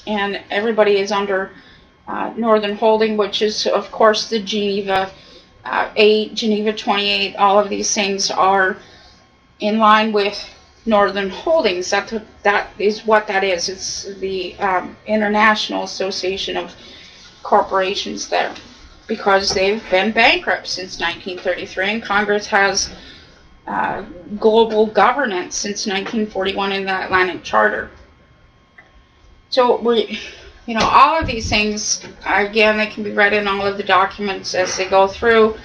and everybody is under Northern Holding, which is, of course, the Geneva 8, Geneva 28. All of these things are in line with Northern Holdings. That is what that is. It's the International Association of Corporations there, because they've been bankrupt since 1933, and Congress has global governance since 1941 in the Atlantic Charter. So all of these things, again, they can be read in all of the documents as they go through.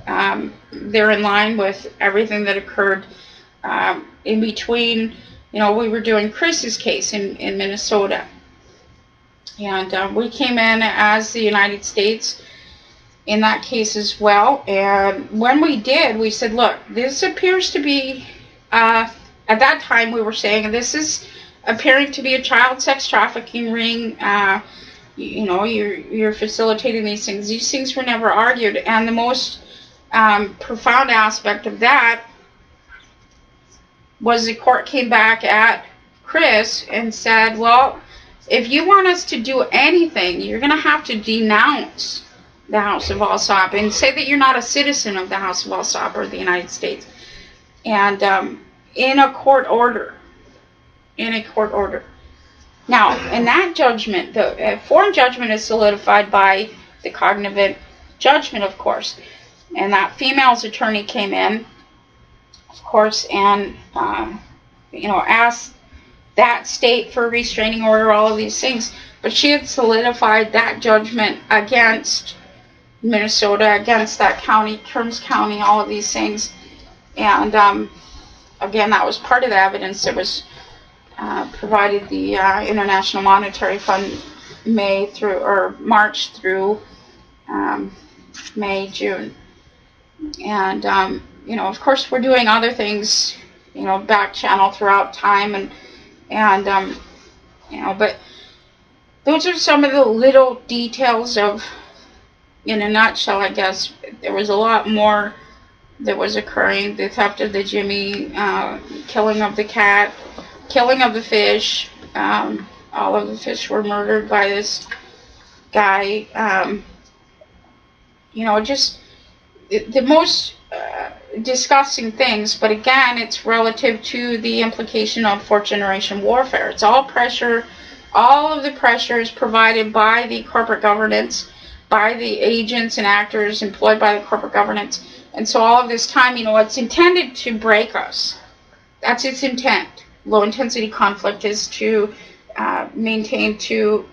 They're in line with everything that occurred in between. We were doing Chris's case in Minnesota, and we came in as the United States in that case as well. And when we did, we said, look, this appears to be, at that time we were saying, this is appearing to be a child sex trafficking ring. You're facilitating these things. These things were never argued. And the most profound aspect of that was the court came back at Chris and said, well, if you want us to do anything, you're going to have to denounce the House of Alsop and say that you're not a citizen of the House of Alsop or the United States. And in a court order. Now, in that judgment, the foreign judgment is solidified by the cognizant judgment, of course. And that female's attorney came in, of course, and asked that state for a restraining order, all of these things. But she had solidified that judgment against Minnesota, against that county, Kearns County, all of these things. And again, that was part of the evidence that was provided the International Monetary Fund March through May, June. And of course, we're doing other things, back channel throughout time, but those are some of the little details of, in a nutshell, I guess. There was a lot more that was occurring. The theft of the Jimmy, killing of the cat, killing of the fish. All of the fish were murdered by this guy. Just the most disgusting things. But again, it's relative to the implication of fourth generation warfare. It's all pressure. All of the pressure is provided by the corporate governance, by the agents and actors employed by the corporate governance. And so all of this time, it's intended to break us. That's its intent. Low intensity conflict is to maintain, to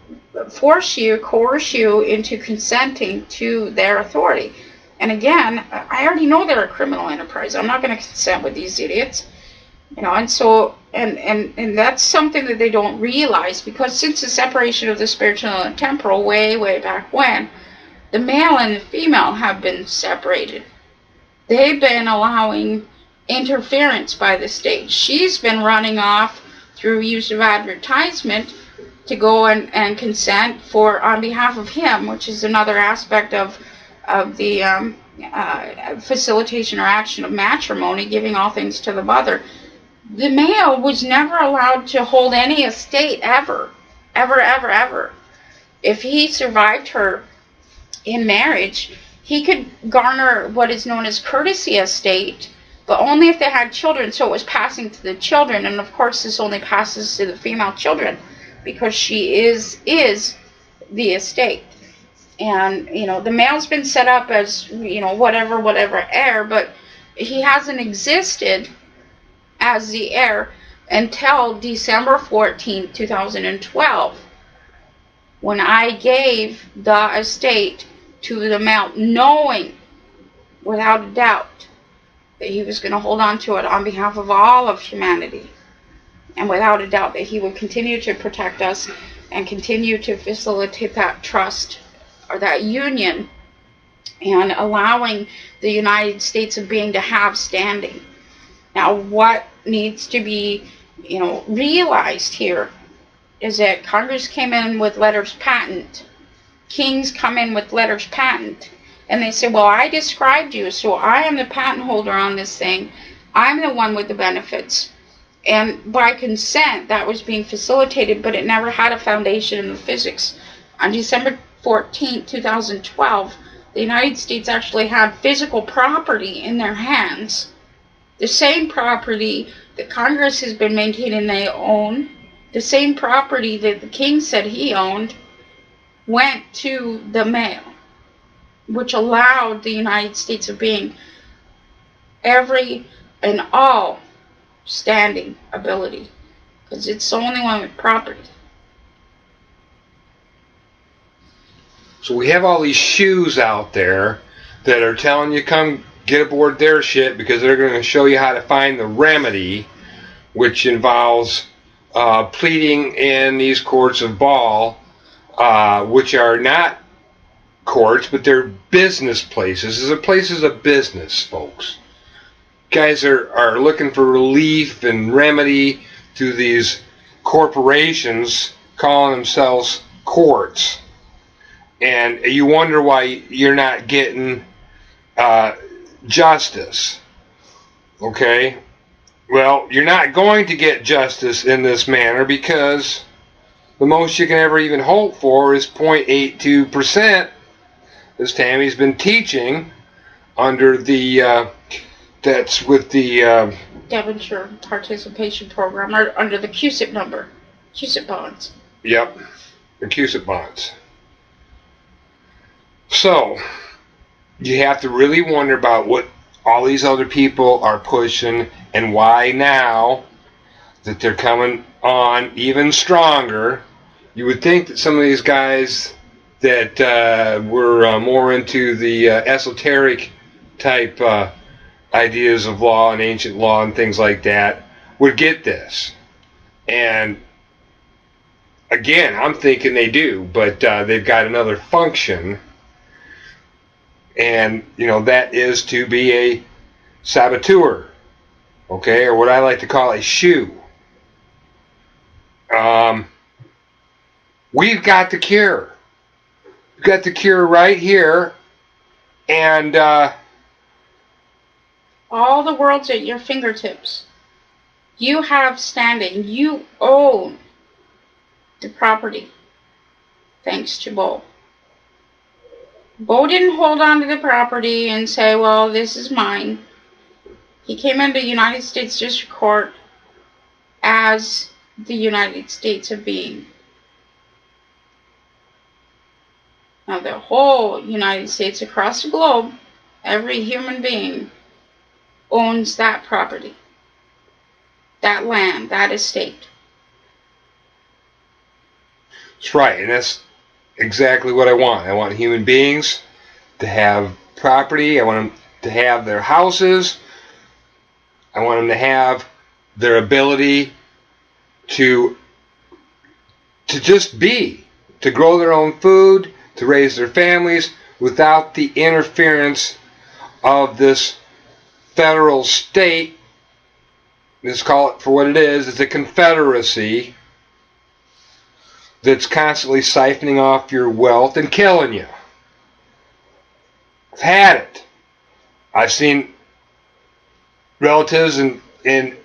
force you, coerce you into consenting to their authority. And again, I already know they're a criminal enterprise. I'm not going to consent with these idiots. And so, and that's something that they don't realize, because since the separation of the spiritual and temporal way back when, the male and the female have been separated. They've been allowing interference by the state. She's been running off through use of advertisement to go and consent on behalf of him, which is another aspect of the facilitation or action of matrimony, giving all things to the mother. The male was never allowed to hold any estate ever. If he survived her in marriage, he could garner what is known as courtesy estate, but only if they had children. So it was passing to the children, and of course this only passes to the female children because she is the estate. And the male's been set up as whatever heir, but he hasn't existed as the heir until December 14, 2012, when I gave the estate to the male, knowing without a doubt that he was going to hold on to it on behalf of all of humanity, and without a doubt that he would continue to protect us and continue to facilitate that trust or that union, and allowing the United States of being to have standing. Now, what needs to be realized here is that Congress came in with letters patent. Kings come in with letters patent, and they say, well, I described you, so I am the patent holder on this thing. I'm the one with the benefits. And by consent, that was being facilitated, but it never had a foundation in the physics. On December 14, 2012, the United States actually had physical property in their hands. The same property that Congress has been maintaining they own, the same property that the king said he owned, went to the mail, which allowed the United States of being every and all standing ability, because it's the only one with property. So we have all these shoes out there that are telling you come get aboard their shit because they're going to show you how to find the remedy, which involves pleading in these courts of ball, which are not courts, but they're business places. These are places of business, folks. Guys are looking for relief and remedy through these corporations calling themselves courts. And you wonder why you're not getting justice. Okay? Well, you're not going to get justice in this manner because the most you can ever even hope for is 0.82%, as Tammy's been teaching under the, that's with the Devonshire Participation Program, or under the CUSIP number, CUSIP bonds. Yep, the CUSIP bonds. So, you have to really wonder about what all these other people are pushing and why now that they're coming on even stronger. You would think that some of these guys that were more into the esoteric type ideas of law and ancient law and things like that would get this. And again, I'm thinking they do, but they've got another function. And, you know, that is to be a saboteur, okay, or what I like to call a shoe. We've got the cure. We've got the cure right here, and all the world's at your fingertips. You have standing. You own the property, thanks to Bo. Bo didn't hold on to the property and say, well, this is mine. He came into United States District Court as the United States of being. Now, the whole United States across the globe, every human being owns that property, that land, that estate. That's right, and that's exactly what I want. I want human beings to have property. I want them to have their houses. I want them to have their ability to just be, to grow their own food, to raise their families without the interference of this federal state. Let's call it for what it is. It's a confederacy that's constantly siphoning off your wealth and killing you. I've had it. I've seen relatives in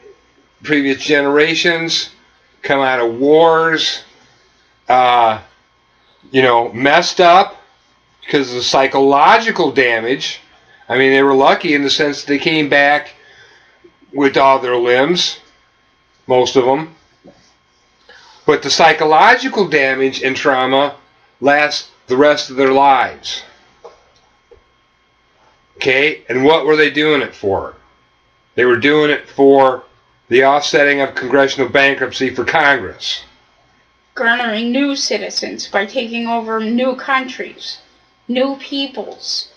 previous generations come out of wars, messed up because of the psychological damage. I mean, they were lucky in the sense that they came back with all their limbs, most of them. But the psychological damage and trauma lasts the rest of their lives. Okay? And what were they doing it for? They were doing it for the offsetting of congressional bankruptcy for Congress. Garnering new citizens by taking over new countries, new peoples.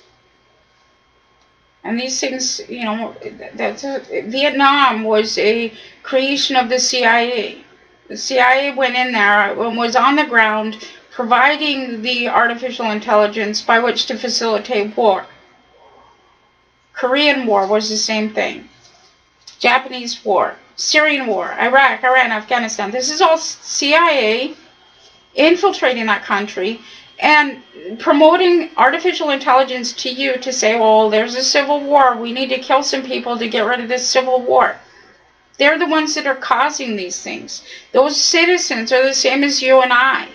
And these things, Vietnam was a creation of the CIA. The CIA went in there and was on the ground providing the artificial intelligence by which to facilitate war. Korean War was the same thing. Japanese War, Syrian War, Iraq, Iran, Afghanistan. This is all CIA infiltrating that country and promoting artificial intelligence to you to say, well, there's a civil war. We need to kill some people to get rid of this civil war. They're the ones that are causing these things. Those citizens are the same as you and I.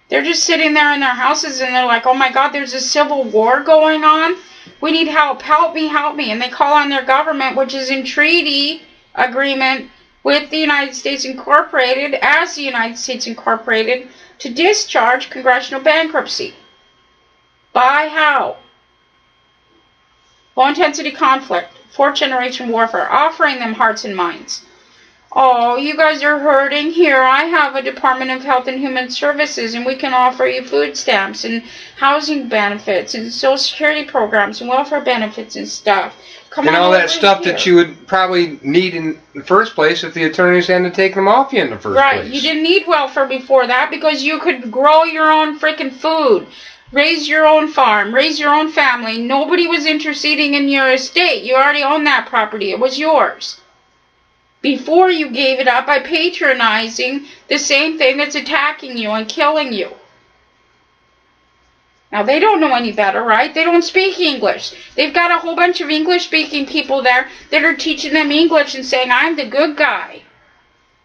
They're just sitting there in their houses and they're like, oh my God, there's a civil war going on. We need help. Help me, help me. And they call on their government, which is in treaty agreement with the United States Incorporated, as the United States Incorporated, to discharge congressional bankruptcy. By how? Low-intensity conflict, fourth-generation warfare, offering them hearts and minds. Oh, you guys are hurting. Here, I have a Department of Health and Human Services, and we can offer you food stamps and housing benefits and Social Security programs and welfare benefits and stuff. Come and on all that stuff here. that you would probably need in the first place if the attorneys hadn't taken them off you in the first place. Right, you didn't need welfare before that because you could grow your own freaking food, raise your own farm, raise your own family. Nobody was interceding in your estate. You already owned that property. It was yours. Before you gave it up by patronizing the same thing that's attacking you and killing you. Now, they don't know any better, right? They don't speak English. They've got a whole bunch of English-speaking people there that are teaching them English and saying, I'm the good guy.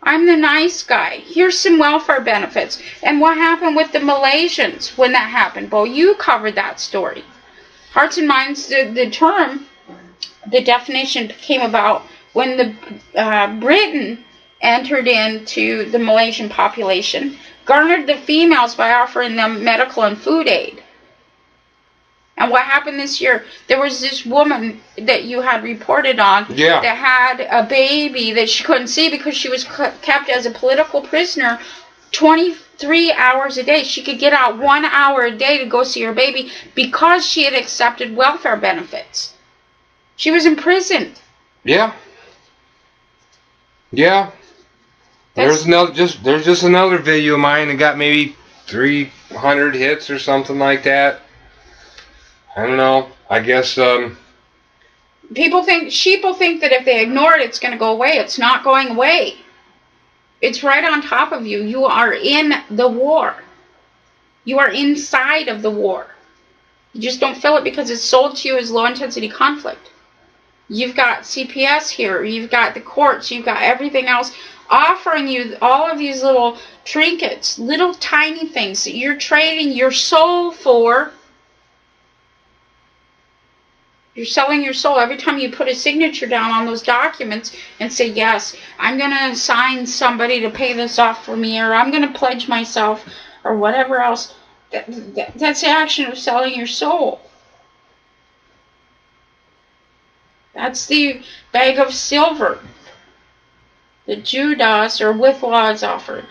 I'm the nice guy. Here's some welfare benefits. And what happened with the Malaysians when that happened? Well, you covered that story. Hearts and minds, the term, the definition came about when the Britain entered into the Malaysian population, garnered the females by offering them medical and food aid. And what happened this year, there was this woman that you had reported on that had a baby that she couldn't see because she was kept as a political prisoner 23 hours a day. She could get out 1 hour a day to go see her baby because she had accepted welfare benefits. She was imprisoned. Yeah. Yeah. There's just another video of mine that got maybe 300 hits or something like that. I don't know. I guess sheeple think that if they ignore it, it's going to go away. It's not going away. It's right on top of you. You are in the war. You are inside of the war. You just don't feel it because it's sold to you as low-intensity conflict. You've got CPS here. You've got the courts. You've got everything else offering you all of these little trinkets, little tiny things that you're trading your soul for. You're selling your soul every time you put a signature down on those documents and say, yes, I'm going to assign somebody to pay this off for me, or I'm going to pledge myself, or whatever else. That's the action of selling your soul. That's the bag of silver that Judas or Withlaw is offered.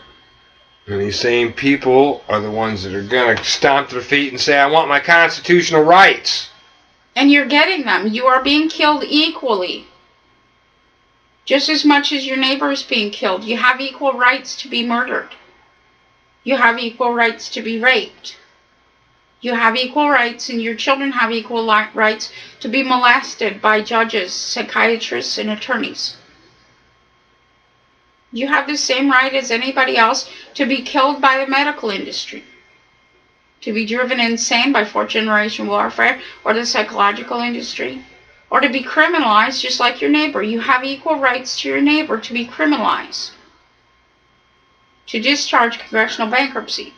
And these same people are the ones that are going to stomp their feet and say, I want my constitutional rights. And you're getting them. You are being killed equally. Just as much as your neighbor is being killed. You have equal rights to be murdered. You have equal rights to be raped. You have equal rights, and your children have equal rights to be molested by judges, psychiatrists, and attorneys. You have the same right as anybody else to be killed by the medical industry, to be driven insane by fourth-generation warfare or the psychological industry, or to be criminalized just like your neighbor. You have equal rights to your neighbor to be criminalized, to discharge congressional bankruptcy.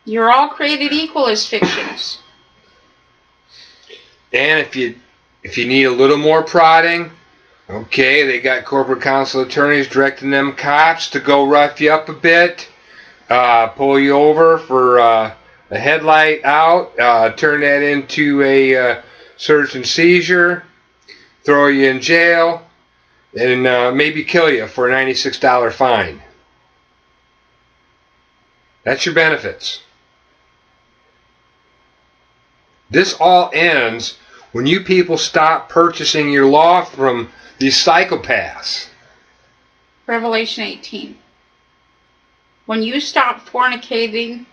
You're all created equal as fictions. And if you need a little more prodding, okay, they got corporate counsel attorneys directing them cops to go rough you up a bit, pull you over for a headlight out, turn that into a search and seizure, throw you in jail, and maybe kill you for a $96 fine. That's your benefits. This all ends when you people stop purchasing your law from these psychopaths. Revelation 18. When you stop fornicating,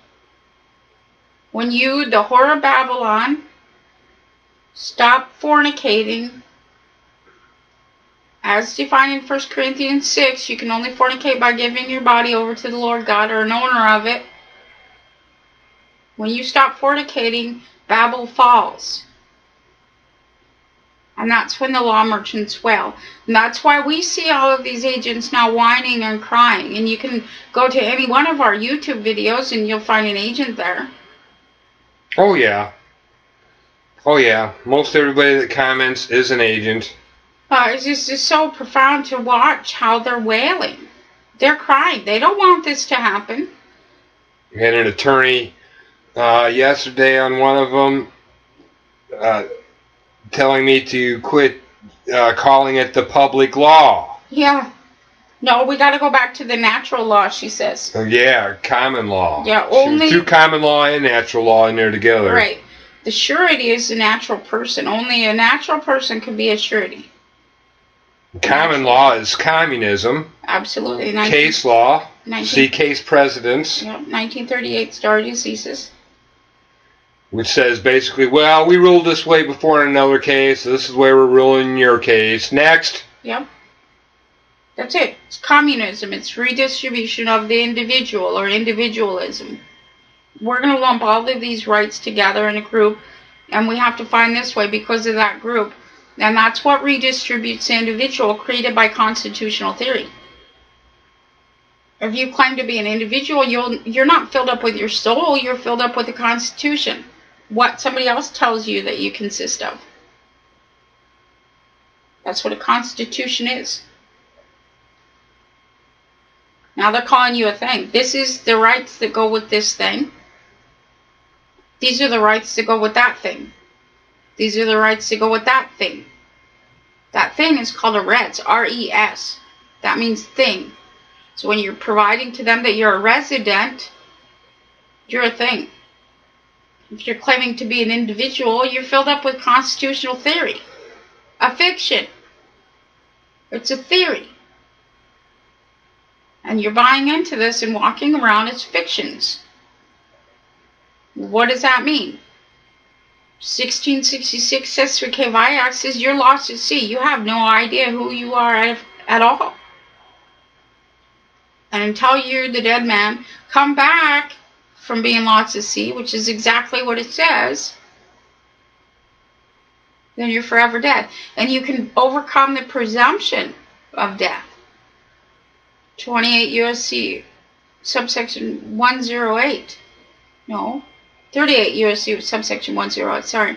when you, the whore of Babylon, stop fornicating, as defined in 1 Corinthians 6, you can only fornicate by giving your body over to the Lord God or an owner of it. When you stop fornicating, Babel falls. And that's when the law merchants wail. And that's why we see all of these agents now whining and crying. And you can go to any one of our YouTube videos and you'll find an agent there. Oh, yeah. Oh, yeah. Most everybody that comments is an agent. It's just so profound to watch how they're wailing. They're crying. They don't want this to happen. We had an attorney yesterday on one of them telling me to quit calling it the public law. Yeah. No, we got to go back to the natural law, she says. Yeah, common law. Yeah, only... She threw common law and natural law in there together. Right. The surety is a natural person. Only a natural person can be a surety. Common law is communism. Absolutely. Case law. See case precedents. Yep, 1938 stare decisis. Which says basically, well, we ruled this way before in another case. So this is where we're ruling your case. Next. Yep. That's it. It's communism. It's redistribution of the individual or individualism. We're going to lump all of these rights together in a group, and we have to find this way because of that group. And that's what redistributes the individual created by constitutional theory. If you claim to be an individual, you're not filled up with your soul, you're filled up with the Constitution. What somebody else tells you that you consist of. That's what a constitution is. Now they're calling you a thing. This is the rights that go with this thing. These are the rights that go with that thing. These are the rights that go with that thing. That thing is called a res, R-E-S. That means thing. So when you're providing to them that you're a resident, you're a thing. If you're claiming to be an individual, you're filled up with constitutional theory. A fiction. It's a theory. And you're buying into this and walking around as fictions. What does that mean? 1666 Cestui Que Vie Act says you're lost at sea. You have no idea who you are at all. And until you're the dead man, come back from being lost at sea, which is exactly what it says, then you're forever dead. And you can overcome the presumption of death. 28 U.S.C. subsection 108. No. 38 U.S.C. subsection 108, sorry,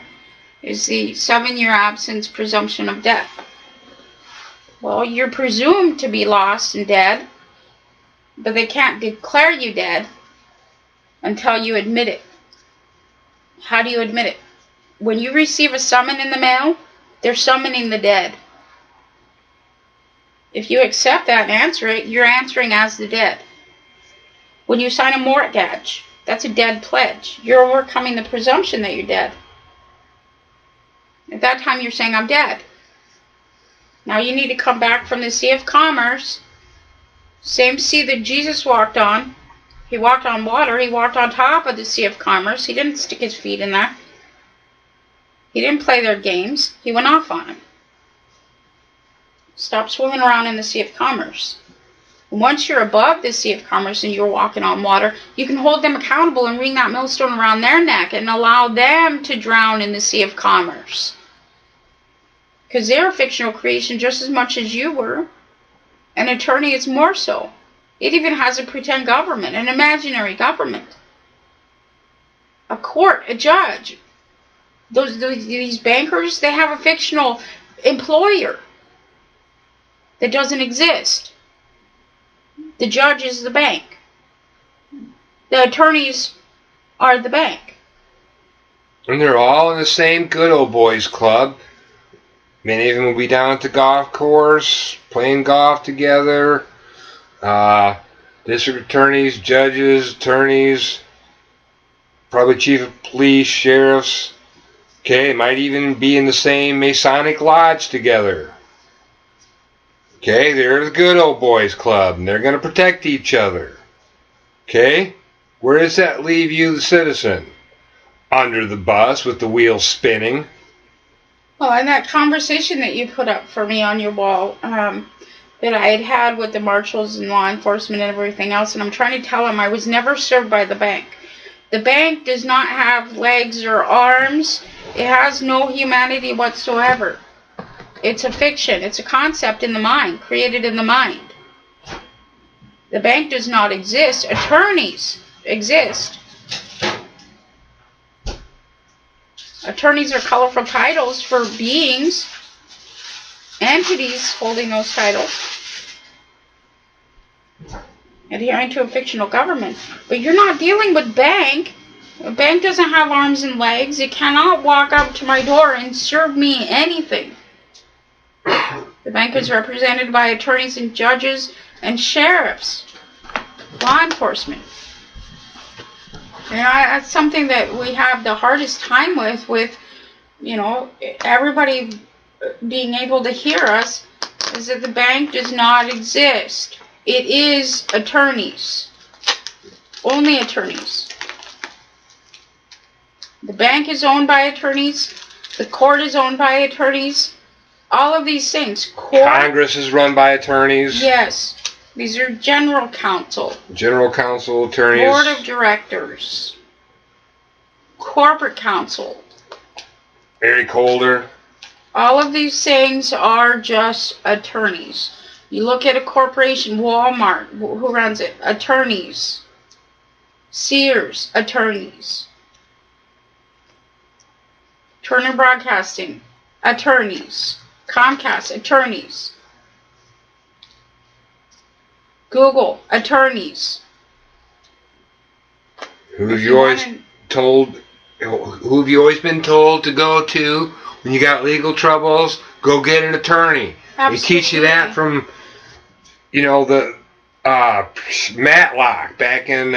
is the 7-year absence presumption of death. Well, you're presumed to be lost and dead, but they can't declare you dead until you admit it. How do you admit it? When you receive a summons in the mail, they're summoning the dead. If you accept that and answer it, you're answering as the dead. When you sign a mortgage, that's a dead pledge. You're overcoming the presumption that you're dead. At that time, you're saying, I'm dead. Now you need to come back from the Sea of Commerce. Same sea that Jesus walked on. He walked on water. He walked on top of the Sea of Commerce. He didn't stick his feet in there. He didn't play their games. He went off on them. Stop swimming around in the Sea of Commerce. Once you're above the Sea of Commerce and you're walking on water, you can hold them accountable and ring that millstone around their neck and allow them to drown in the Sea of Commerce. Because they're a fictional creation just as much as you were. An attorney is more so. It even has a pretend government, an imaginary government. A court, a judge. These bankers, they have a fictional employer that doesn't exist. The judge is the bank. The attorneys are the bank. And they're all in the same good old boys club. Many of them will be down at the golf course, playing golf together. District attorneys, judges, attorneys, probably chief of police, sheriffs. Okay, might even be in the same Masonic lodge together. Okay, they're the good old boys club, and they're going to protect each other. Okay, where does that leave you, the citizen? Under the bus with the wheels spinning. Well, and that conversation that you put up for me on your wall, that I had with the marshals and law enforcement and everything else, and I'm trying to tell them I was never served by the bank. The bank does not have legs or arms. It has no humanity whatsoever. It's a fiction. It's a concept in the mind, created in the mind. The bank does not exist. Attorneys exist. Attorneys are colorful titles for beings, entities holding those titles, adhering to a fictional government. But you're not dealing with bank. A bank doesn't have arms and legs. It cannot walk up to my door and serve me anything. The bank is represented by attorneys and judges and sheriffs, law enforcement. You know, that's something that we have the hardest time with, you know, everybody being able to hear us, is that the bank does not exist. It is attorneys. Only attorneys. The bank is owned by attorneys. The court is owned by attorneys. All of these things. Congress is run by attorneys. Yes. These are general counsel. General counsel, attorneys. Board of directors. Corporate counsel. Eric Holder. All of these things are just attorneys. You look at a corporation, Walmart, who runs it? Attorneys. Sears, attorneys. Turner Broadcasting, attorneys. Comcast, attorneys. Google, attorneys. Who have you always been told to go to when you got legal troubles? Go get an attorney. Absolutely. They teach you that from, you know, the Matlock back in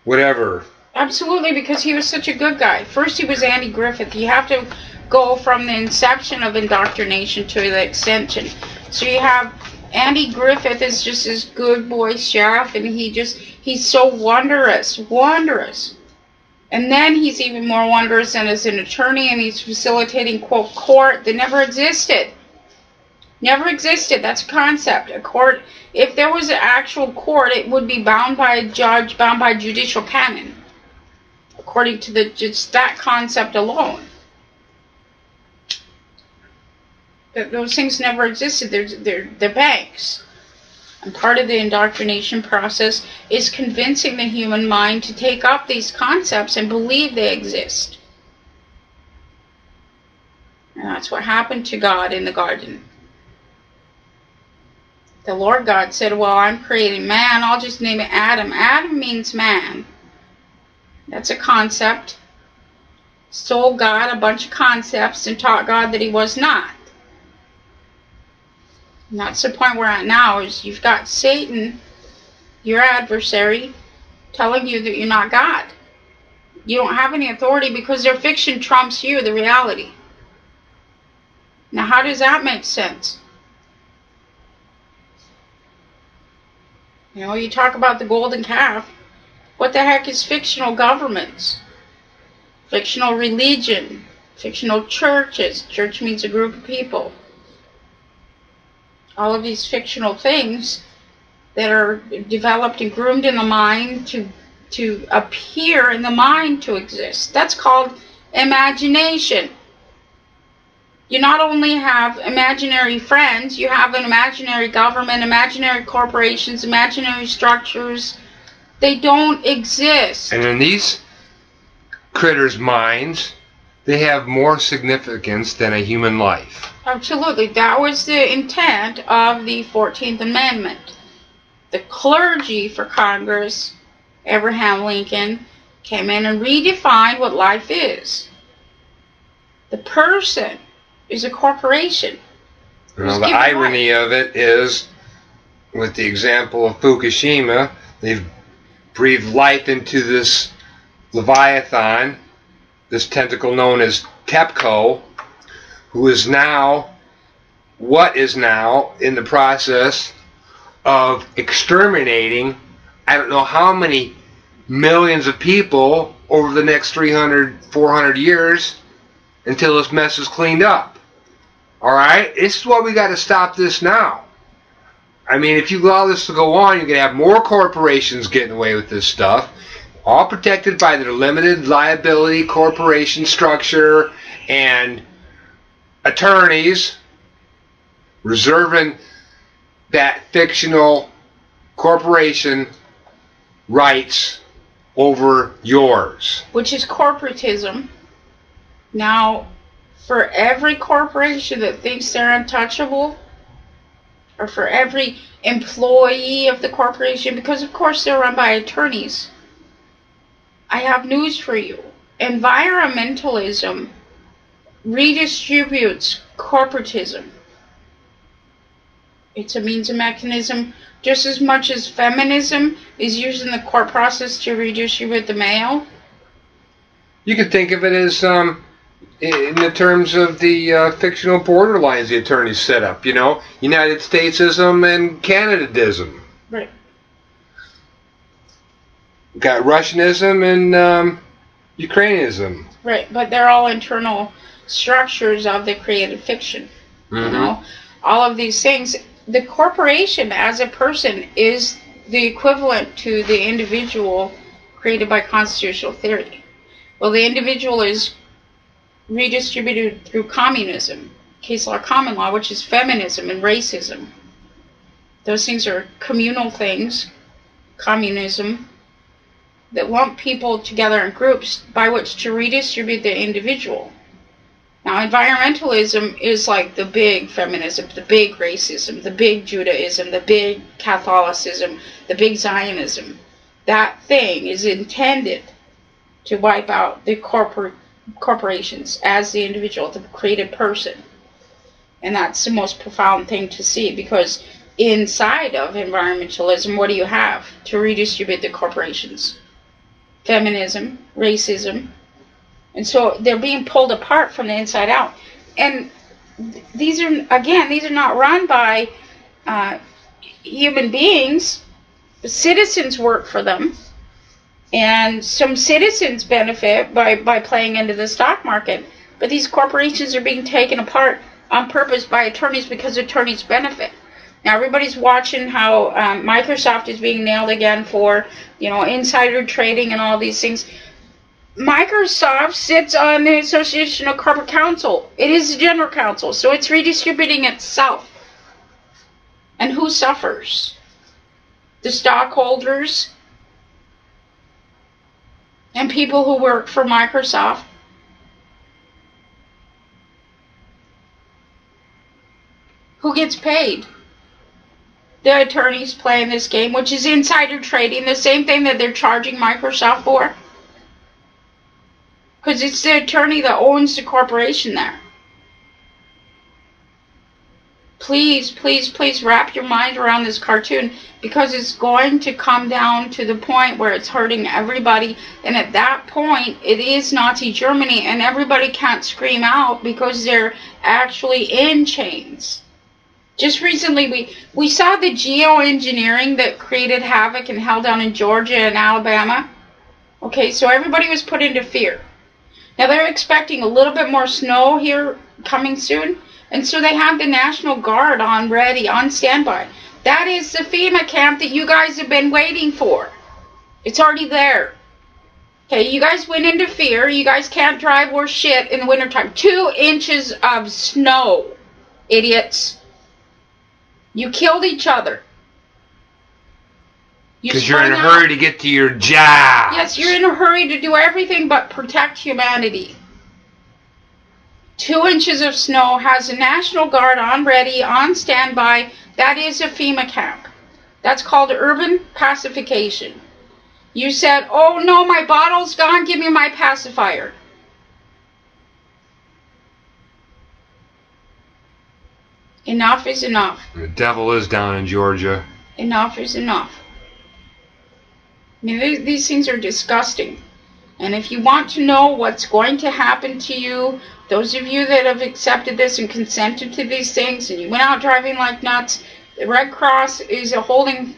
whatever. Absolutely, because he was such a good guy. First he was Andy Griffith. You have to go from the inception of indoctrination to the extension. So you have Andy Griffith is just this good boy sheriff, and he's so wondrous. And then he's even more wondrous than as an attorney, and he's facilitating, quote, court that never existed. Never existed. That's a concept. A court, if there was an actual court, it would be bound by a judge, bound by judicial canon, according to just that concept alone. Those things never existed. They're banks. And part of the indoctrination process is convincing the human mind to take up these concepts and believe they exist. And that's what happened to God in the garden. The Lord God said, well, I'm creating man. I'll just name it Adam. Adam means man. That's a concept. Stole God a bunch of concepts and taught God that he was not. And that's the point we're at now, is you've got Satan, your adversary, telling you that you're not God. You don't have any authority because their fiction trumps you, the reality. Now, how does that make sense? You know, you talk about the golden calf. What the heck is fictional governments? Fictional religion. Fictional churches. Church means a group of people. All of these fictional things that are developed and groomed in the mind to appear in the mind to exist. That's called imagination. You not only have imaginary friends, you have an imaginary government, imaginary corporations, imaginary structures. They don't exist. And in these critters' minds, they have more significance than a human life. Absolutely. That was the intent of the 14th Amendment. The clergy for Congress, Abraham Lincoln, came in and redefined what life is. The person is a corporation. Well, the irony of it is, with the example of Fukushima, they've breathed life into this Leviathan, this tentacle known as TEPCO, who is now, in the process of exterminating, I don't know how many millions of people over the next 300, 400 years until this mess is cleaned up. Alright? This is why we got to stop this now. I mean, if you allow this to go on, you're going to have more corporations getting away with this stuff, all protected by their limited liability corporation structure and attorneys reserving that fictional corporation rights over yours. Which is corporatism. Now, for every corporation that thinks they're untouchable, or for every employee of the corporation, because of course they're run by attorneys, I have news for you. Environmentalism redistributes corporatism. It's a means and mechanism just as much as feminism is using the court process to redistribute the male. You could think of it as in the terms of the fictional borderlines the attorneys set up, you know, United Statesism and Canadism. Right. Got Russianism and Ukrainism. Right, but they're all internal structures of the created fiction. Mm-hmm. You know, all of these things. The corporation as a person is the equivalent to the individual created by constitutional theory. Well, the individual is redistributed through communism, case law, common law, which is feminism and racism. Those things are communal things, communism, that lump people together in groups by which to redistribute the individual. Now, environmentalism is like the big feminism, the big racism, the big Judaism, the big Catholicism, the big Zionism. That thing is intended to wipe out the corporations as the individual, the created person. And that's the most profound thing to see, because inside of environmentalism, what do you have to redistribute the corporations? Feminism, racism. And so they're being pulled apart from the inside out. And these are not run by human beings. The citizens work for them. And some citizens benefit by playing into the stock market. But these corporations are being taken apart on purpose by attorneys because attorneys benefit. Now everybody's watching how Microsoft is being nailed again for, insider trading and all these things. Microsoft sits on the Association of Corporate Counsel. It is the general counsel, so it's redistributing itself. And who suffers? The stockholders and people who work for Microsoft. Who gets paid? The attorneys playing this game, which is insider trading, the same thing that they're charging Microsoft for. Because it's the attorney that owns the corporation there. Please, please, please wrap your mind around this cartoon, because it's going to come down to the point where it's hurting everybody. And at that point, it is Nazi Germany, and everybody can't scream out because they're actually in chains. Just recently, we saw the geoengineering that created havoc and hell down in Georgia and Alabama. Okay, so everybody was put into fear. Now they're expecting a little bit more snow here coming soon. And so they have the National Guard on ready, on standby. That is the FEMA camp that you guys have been waiting for. It's already there. Okay, you guys went into fear. You guys can't drive worth shit in the wintertime. 2 inches of snow, idiots. You killed each other. Because you're in a hurry to get to your job. Yes, you're in a hurry to do everything but protect humanity. 2 inches of snow, has a National Guard on ready, on standby. That is a FEMA camp. That's called urban pacification. You said, oh no, my bottle's gone, give me my pacifier. Enough is enough. The devil is down in Georgia. Enough is enough. I mean, these things are disgusting. And if you want to know what's going to happen to you, those of you that have accepted this and consented to these things, and you went out driving like nuts, the Red Cross is a holding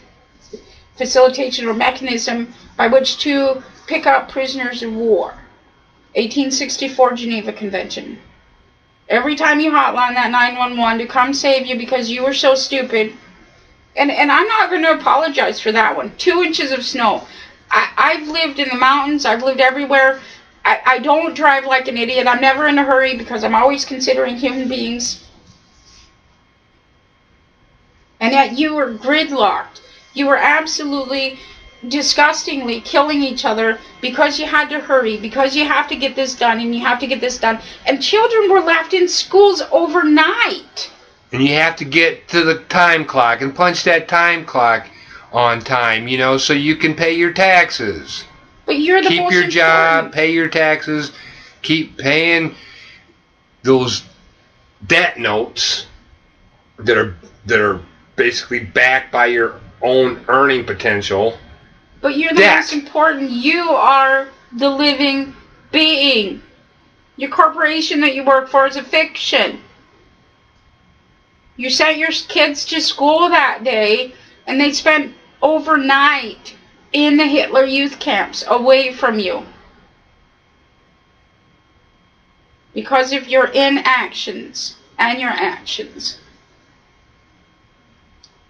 facilitation or mechanism by which to pick up prisoners of war. 1864 Geneva Convention. Every time you hotline that 911 to come save you because you were so stupid. And I'm not going to apologize for that one. 2 inches of snow. I've lived in the mountains. I've lived everywhere. I don't drive like an idiot. I'm never in a hurry because I'm always considering human beings. And yet you were gridlocked. You were absolutely disgustingly killing each other because you had to hurry, because you have to get this done and you have to get this done. And children were left in schools overnight. And you have to get to the time clock and punch that time clock on time, you know, so you can pay your taxes. But you're the keep most your job, important. pay your taxes, keep paying those debt notes that are basically backed by your own earning potential. But you're the most important. You are the living being. Your corporation that you work for is a fiction. You sent your kids to school that day, and they spent overnight in the Hitler youth camps away from you. Because of your inactions and your actions.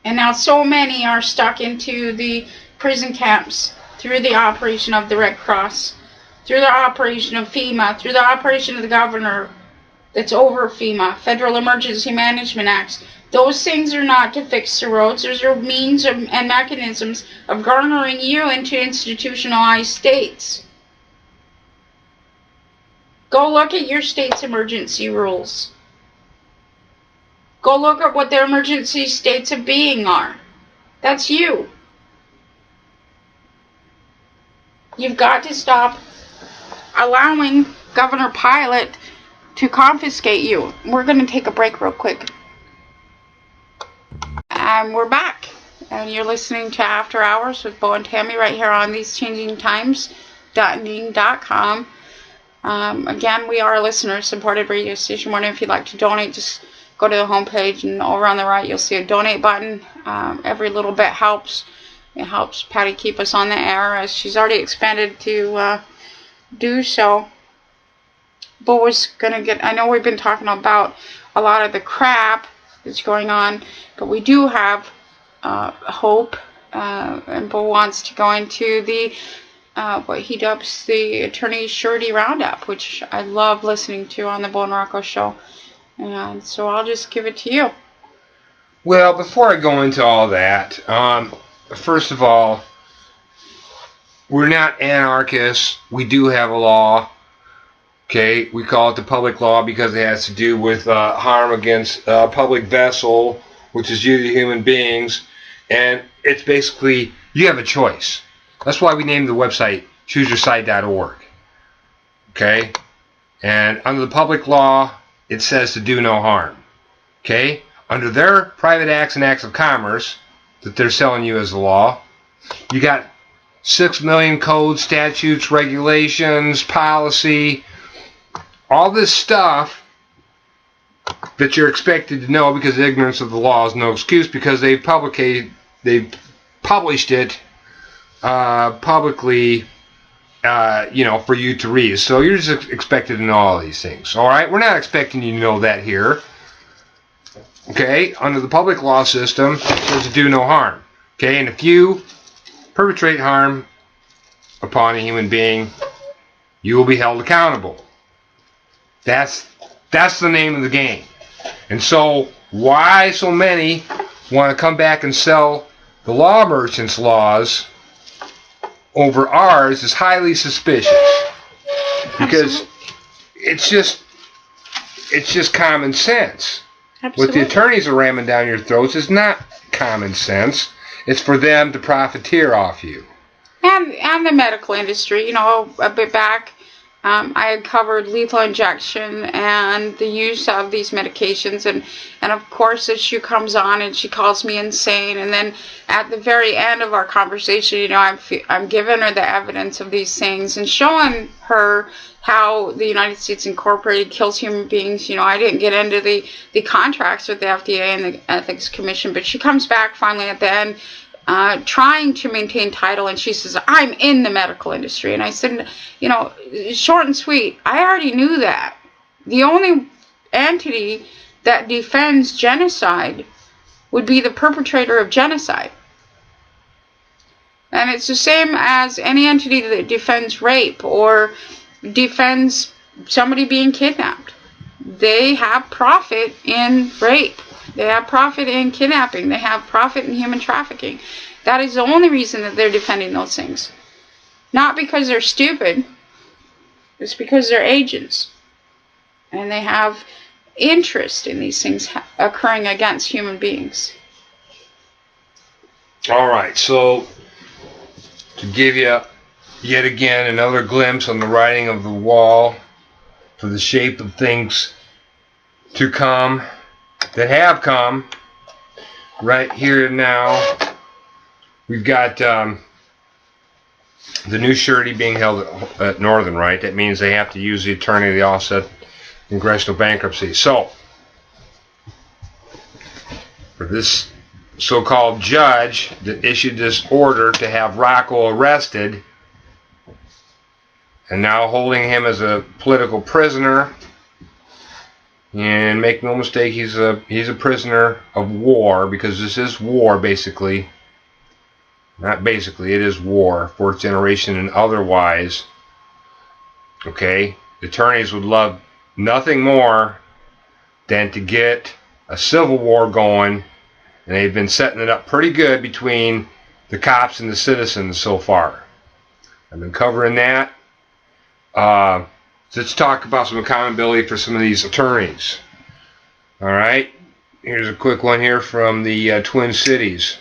And now so many are stuck into the prison camps through the operation of the Red Cross, through the operation of FEMA, through the operation of the governor that's over FEMA, Federal Emergency Management Acts. Those things are not to fix the roads. Those are means and mechanisms of garnering you into institutionalized states. Go look at your state's emergency rules. Go look at what their emergency states of being are. That's you. You've got to stop allowing Governor Pilot to confiscate you. We're going to take a break real quick. And we're back. And you're listening to After Hours with Bo and Tammy right here on TheseChangingTimes.ning.com. Again, we are a listener-supported radio station. Wondering if you'd like to donate, just go to the homepage, and over on the right you'll see a donate button. Every little bit helps. It helps Patty keep us on the air, as she's already expanded to do so. Bo was going to get, I know we've been talking about a lot of the crap that's going on, but we do have hope, and Bo wants to go into the what he dubs the Attorney's Surety Roundup, which I love listening to on the Bo and Rocco show. And so I'll just give it to you. Well, before I go into all that, first of all, we're not anarchists. We do have a law. Okay, we call it the public law because it has to do with harm against a public vessel, which is usually human beings. And it's basically, you have a choice. That's why we named the website chooseyourside.org. Okay? And under the public law, it says to do no harm. Okay? Under their private acts and acts of commerce that they're selling you as a law, you got 6 million codes, statutes, regulations, policy, all this stuff that you're expected to know, because ignorance of the law is no excuse, because they've published it publicly, for you to read. So you're just expected to know all these things. All right, we're not expecting you to know that here. Okay, under the public law system, it says to do no harm. Okay, and if you perpetrate harm upon a human being, you will be held accountable. That's the name of the game. And so, why so many want to come back and sell the law merchants' laws over ours is highly suspicious. Because it's just common sense. Absolutely. What the attorneys are ramming down your throats is not common sense. It's for them to profiteer off you. And the medical industry, a bit back, I had covered lethal injection and the use of these medications, and of course the issue comes on and she calls me insane, and then at the very end of our conversation, I'm giving her the evidence of these things and showing her how the United States Incorporated kills human beings. I didn't get into the contracts with the FDA and the Ethics Commission, but she comes back finally at the end trying to maintain title, and she says, I'm in the medical industry. And I said, short and sweet, I already knew that. The only entity that defends genocide would be the perpetrator of genocide. And it's the same as any entity that defends rape or defends somebody being kidnapped. They have profit in rape. They have profit in kidnapping. They have profit in human trafficking. That is the only reason that they're defending those things. Not because they're stupid. It's because they're agents. And they have interest in these things occurring against human beings. All right, so to give you yet again another glimpse on the writing of the wall for the shape of things to come, that have come, right here and now, we've got the new surety being held at Northern, right? That means they have to use the attorney of the offset congressional bankruptcy. So, for this so-called judge that issued this order to have Rocco arrested, and now holding him as a political prisoner, and make no mistake, he's a prisoner of war, because this is war, basically. Not basically, it is war, fourth generation and otherwise. Okay, the attorneys would love nothing more than to get a civil war going, and they've been setting it up pretty good between the cops and the citizens so far. I've been covering that. Let's talk about some accountability for some of these attorneys. All right, here's a quick one here from the Twin Cities.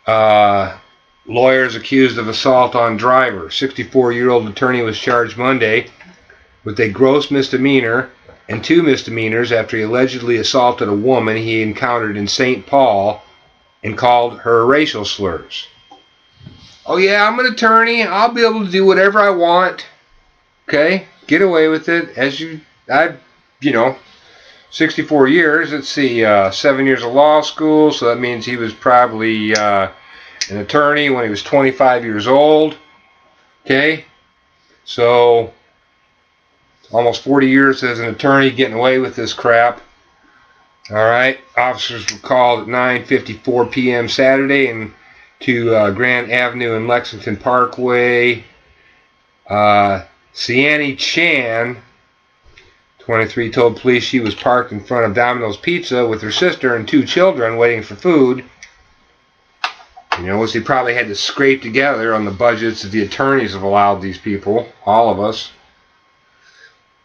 Lawyers accused of assault on driver. 64-year-old attorney was charged Monday with a gross misdemeanor and 2 misdemeanors after he allegedly assaulted a woman he encountered in St. Paul and called her racial slurs. Oh yeah, I'm an attorney. I'll be able to do whatever I want. Okay, get away with it. 64 years. Let's see, 7 years of law school. So that means he was probably an attorney when he was 25 years old. Okay, so almost 40 years as an attorney getting away with this crap. All right, officers were called at 9:54 p.m. Saturday and to Grant Avenue and Lexington Parkway. Siani Chan, 23, told police she was parked in front of Domino's Pizza with her sister and 2 children waiting for food. You know, he probably had to scrape together on the budgets that the attorneys have allowed these people, all of us.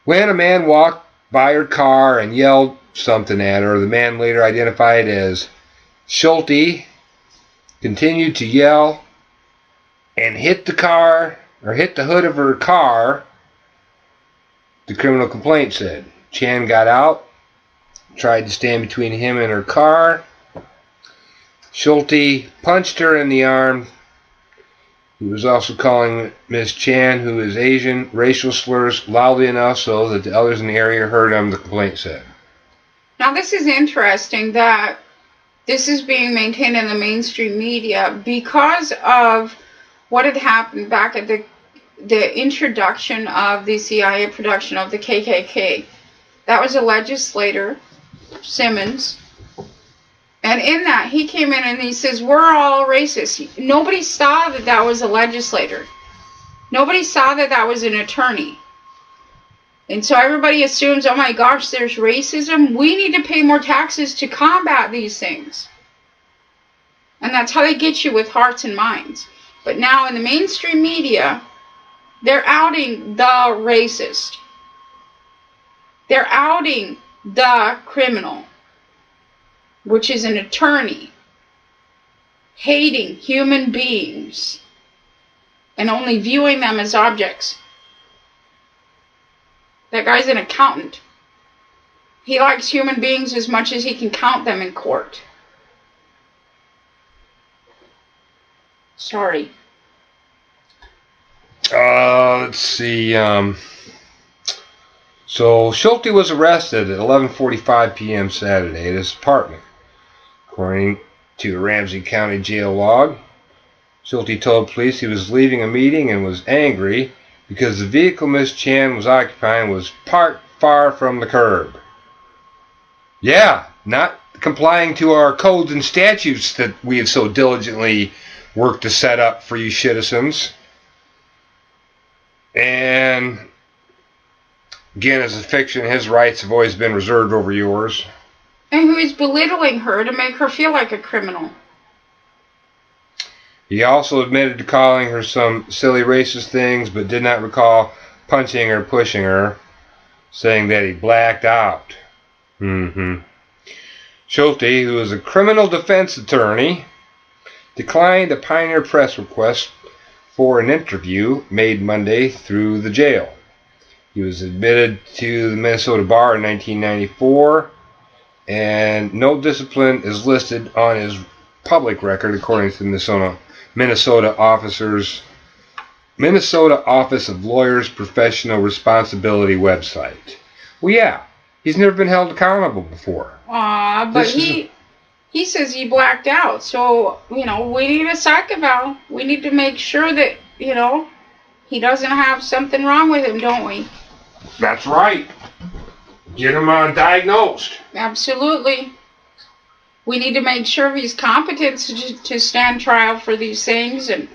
When a man walked by her car and yelled something at her, the man later identified as Schulte continued to yell and hit the hood of her car, the criminal complaint said. Chan got out, tried to stand between him and her car. Schulte punched her in the arm. He was also calling Miss Chan, who is Asian, racial slurs loudly enough so that the others in the area heard him, the complaint said. Now this is interesting that this is being maintained in the mainstream media because of what had happened back at the introduction of the CIA production of the KKK. That was a legislator, Simmons. And in that, he came in and he says, we're all racist. Nobody saw that that was a legislator. Nobody saw that that was an attorney. And so everybody assumes, oh my gosh, there's racism. We need to pay more taxes to combat these things. And that's how they get you with hearts and minds. But now in the mainstream media, they're outing the racist. They're outing the criminal, which is an attorney, hating human beings and only viewing them as objects. That guy's an accountant. He likes human beings as much as he can count them in court. Sorry. Let's see. So Schulte was arrested at 11:45 p.m. Saturday at his apartment, according to a Ramsey County jail log. Schulte told police he was leaving a meeting and was angry because the vehicle Miss Chan was occupying was parked far from the curb. Yeah, not complying to our codes and statutes that we have so diligently worked to set up for you citizens. And again, as a fiction, his rights have always been reserved over yours. And who is belittling her to make her feel like a criminal. He also admitted to calling her some silly racist things, but did not recall punching or pushing her, saying that he blacked out. Schulte, who is a criminal defense attorney, declined a Pioneer Press request for an interview made Monday through the jail. He was admitted to the Minnesota bar in 1994, and no discipline is listed on his public record, according to the Minnesota Office of Lawyers Professional Responsibility website. Well, yeah, he's never been held accountable before. But he says he blacked out. So, we need a psych eval. We need to make sure that, he doesn't have something wrong with him, don't we? That's right. Get him diagnosed. Absolutely. We need to make sure he's competent to stand trial for these things, and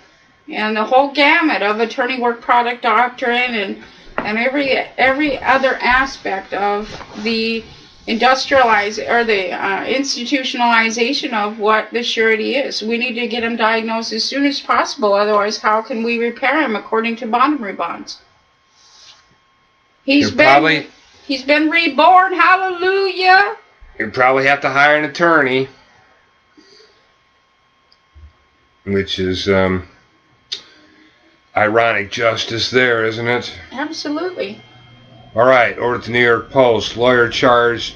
the whole gamut of attorney work product doctrine and every other aspect of the institutionalization of what the surety is. We need to get him diagnosed as soon as possible. Otherwise, how can we repair him according to Montgomery bonds? He's been reborn. Hallelujah. You'd probably have to hire an attorney, which is ironic justice there, isn't it? Absolutely. All right, over to the New York Post. Lawyer charged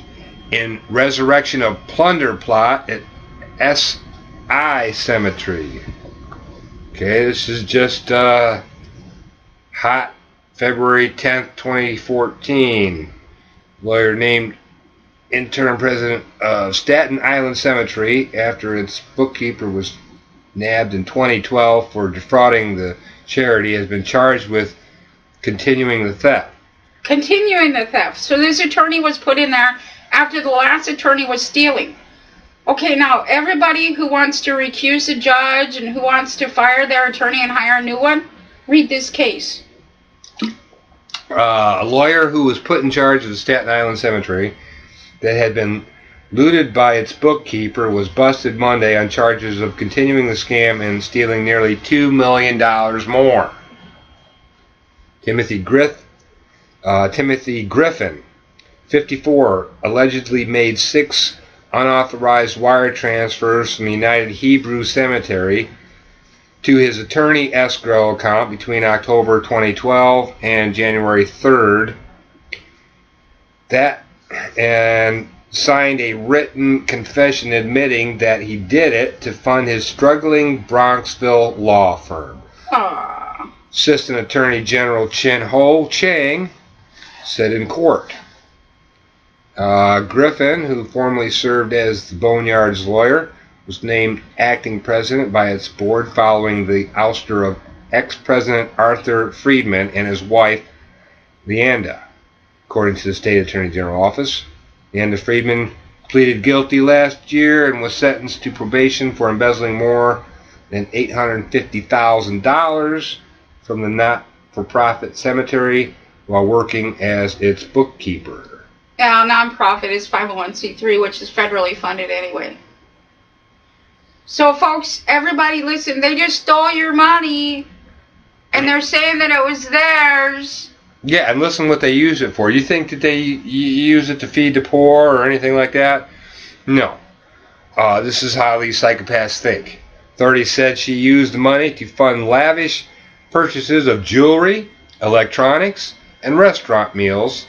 in resurrection of plunder plot at S.I. Cemetery. Okay, this is just hot February 10th, 2014. Lawyer named interim president of Staten Island Cemetery after its bookkeeper was nabbed in 2012 for defrauding the charity has been charged with continuing the theft. So this attorney was put in there after the last attorney was stealing. Okay, now everybody who wants to recuse a judge and who wants to fire their attorney and hire a new one, read this case. A lawyer who was put in charge of the Staten Island Cemetery that had been looted by its bookkeeper was busted Monday on charges of continuing the scam and stealing nearly $2 million more. Timothy Griffin, 54, allegedly made 6 unauthorized wire transfers from the United Hebrew Cemetery to his attorney escrow account between October 2012 and January 3rd. And signed a written confession admitting that he did it to fund his struggling Bronxville law firm. Assistant Attorney General Chin Ho Chang said in court. Griffin, who formerly served as the Boneyard's lawyer, was named acting president by its board following the ouster of ex-president Arthur Freeman and his wife, Leanda. According to the State Attorney General Office, Leanda Freeman pleaded guilty last year and was sentenced to probation for embezzling more than $850,000 from the not-for-profit cemetery while working as its bookkeeper. Yeah, nonprofit is 501c3, which is federally funded anyway. So, folks, everybody listen, they just stole your money, and they're saying that it was theirs. Yeah, and listen what they use it for. You think that they use it to feed the poor or anything like that? No. This is how these psychopaths think. Authorities said she used the money to fund lavish purchases of jewelry, electronics, and restaurant meals,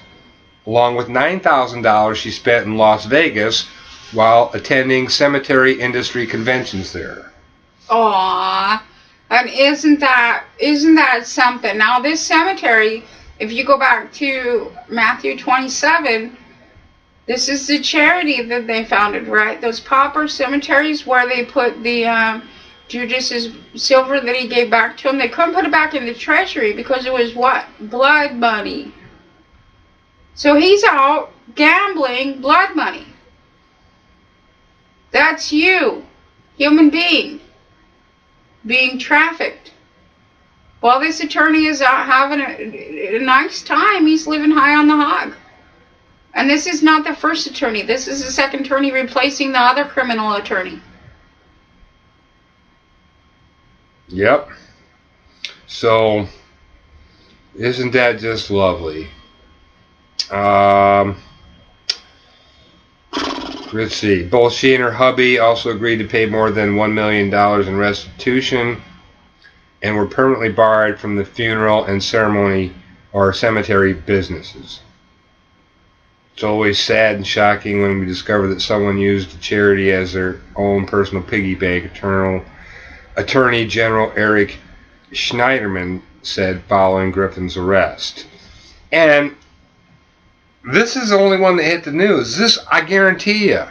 along with $9,000 she spent in Las Vegas while attending cemetery industry conventions there. Aww. And isn't that something? Now, this cemetery, if you go back to Matthew 27, this is the charity that they founded, right? Those pauper cemeteries where they put the Judas's silver that he gave back to him. They couldn't put it back in the treasury because it was what? Blood money. So he's out gambling blood money. That's you, human being, being trafficked. While this attorney is out having a nice time, he's living high on the hog. And this is not the first attorney. This is the second attorney replacing the other criminal attorney. Yep. So, isn't that just lovely? Let's see. Both she and her hubby also agreed to pay more than $1 million in restitution and were permanently barred from the funeral and ceremony or cemetery businesses. It's always sad and shocking when we discover that someone used the charity as their own personal piggy bank, Attorney General Eric Schneiderman said following Griffin's arrest. And this is the only one that hit the news. This, I guarantee you,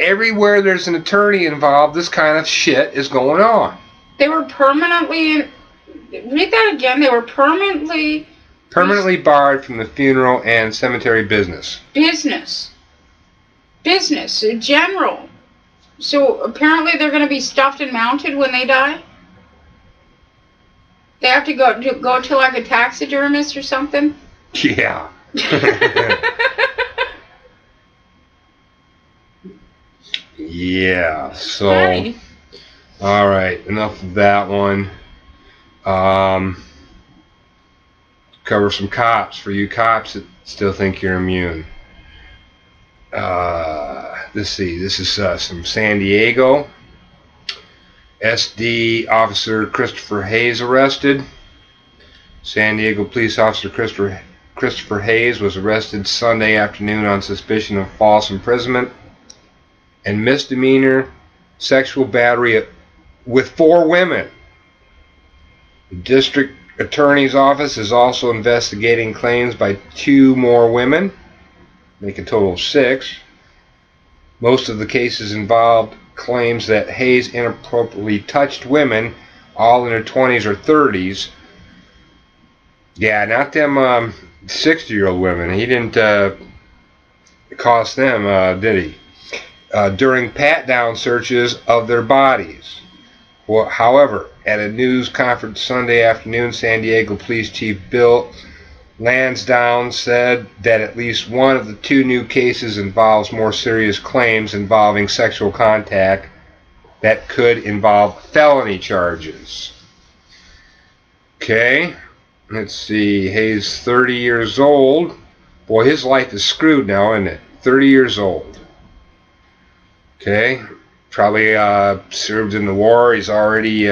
everywhere there's an attorney involved, this kind of shit is going on. They were permanently, read that again, they were permanently barred from the funeral and cemetery business. Business, general. So apparently they're going to be stuffed and mounted when they die? They have to go to like a taxidermist or something? Yeah. Yeah, so Right. All right, enough of that one. Cover some cops for you cops that still think you're immune. Let's see, this is some San Diego. SD officer Christopher Hayes arrested. San Diego police officer Christopher Hayes was arrested Sunday afternoon on suspicion of false imprisonment and misdemeanor sexual battery with 4 women. The district attorney's office is also investigating claims by 2 more women, make a total of 6. Most of the cases involved claims that Hayes inappropriately touched women, all in their 20s or 30s. Yeah, not them 60-year-old women. He didn't cost them, did he? During pat-down searches of their bodies. Well, however, at a news conference Sunday afternoon, San Diego Police Chief Bill Lansdowne said that at least one of the 2 new cases involves more serious claims involving sexual contact that could involve felony charges. Okay, let's see. Hayes, 30 years old. Boy, his life is screwed now, isn't it? 30 years old. Okay, probably served in the war. He's already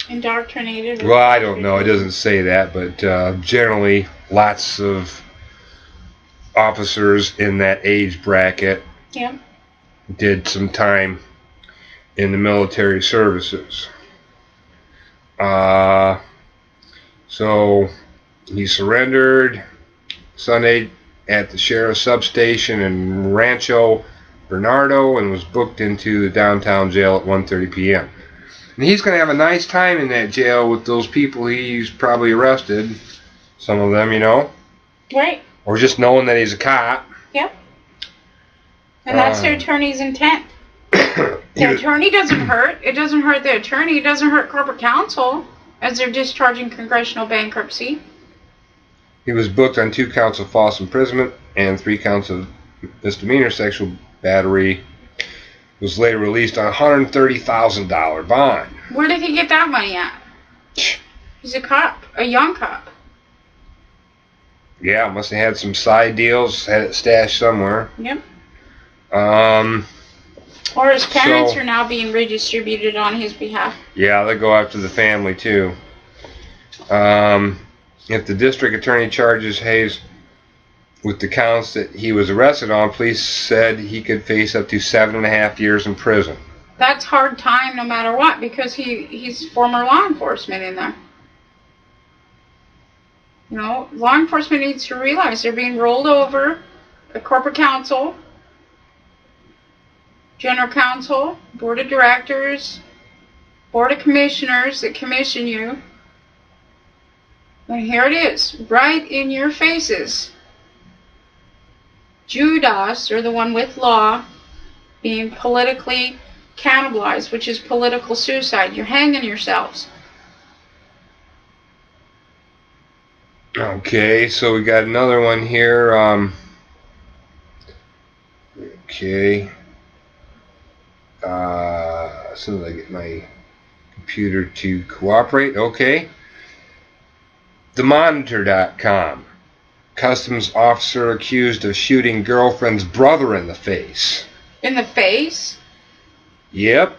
Indoctrinated. well, I don't know. It doesn't say that, but generally, lots of officers in that age bracket did some time in the military services. So he surrendered Sunday at the sheriff's substation in Rancho Bernardo and was booked into the downtown jail at 1:30 p.m. And he's going to have a nice time in that jail with those people he's probably arrested. Some of them, you know. Right. Or just knowing that he's a cop. Yep. And that's their attorney's intent. The attorney doesn't hurt. It doesn't hurt the attorney. It doesn't hurt corporate counsel as they're discharging congressional bankruptcy. He was booked on 2 counts of false imprisonment and 3 counts of misdemeanor sexual battery. Was later released on a $130,000 bond. Where did he get that money at? He's a cop, a young cop. Yeah, must have had some side deals, had it stashed somewhere. Yep. Or his parents are now being redistributed on his behalf. Yeah, they go after the family too. If the district attorney charges Hayes with the counts that he was arrested on, police said he could face up to 7.5 years in prison. That's hard time no matter what, because he's former law enforcement in there. You know, law enforcement needs to realize they're being rolled over. The corporate counsel, general counsel, board of directors, board of commissioners that commission you. And here it is, right in your faces. Judas, or the one with law, being politically cannibalized, which is political suicide. You're hanging yourselves. Okay, so we got another one here. Okay. As soon as I get my computer to cooperate. Okay. TheMonitor.com. Customs officer accused of shooting girlfriend's brother in the face. In the face? Yep.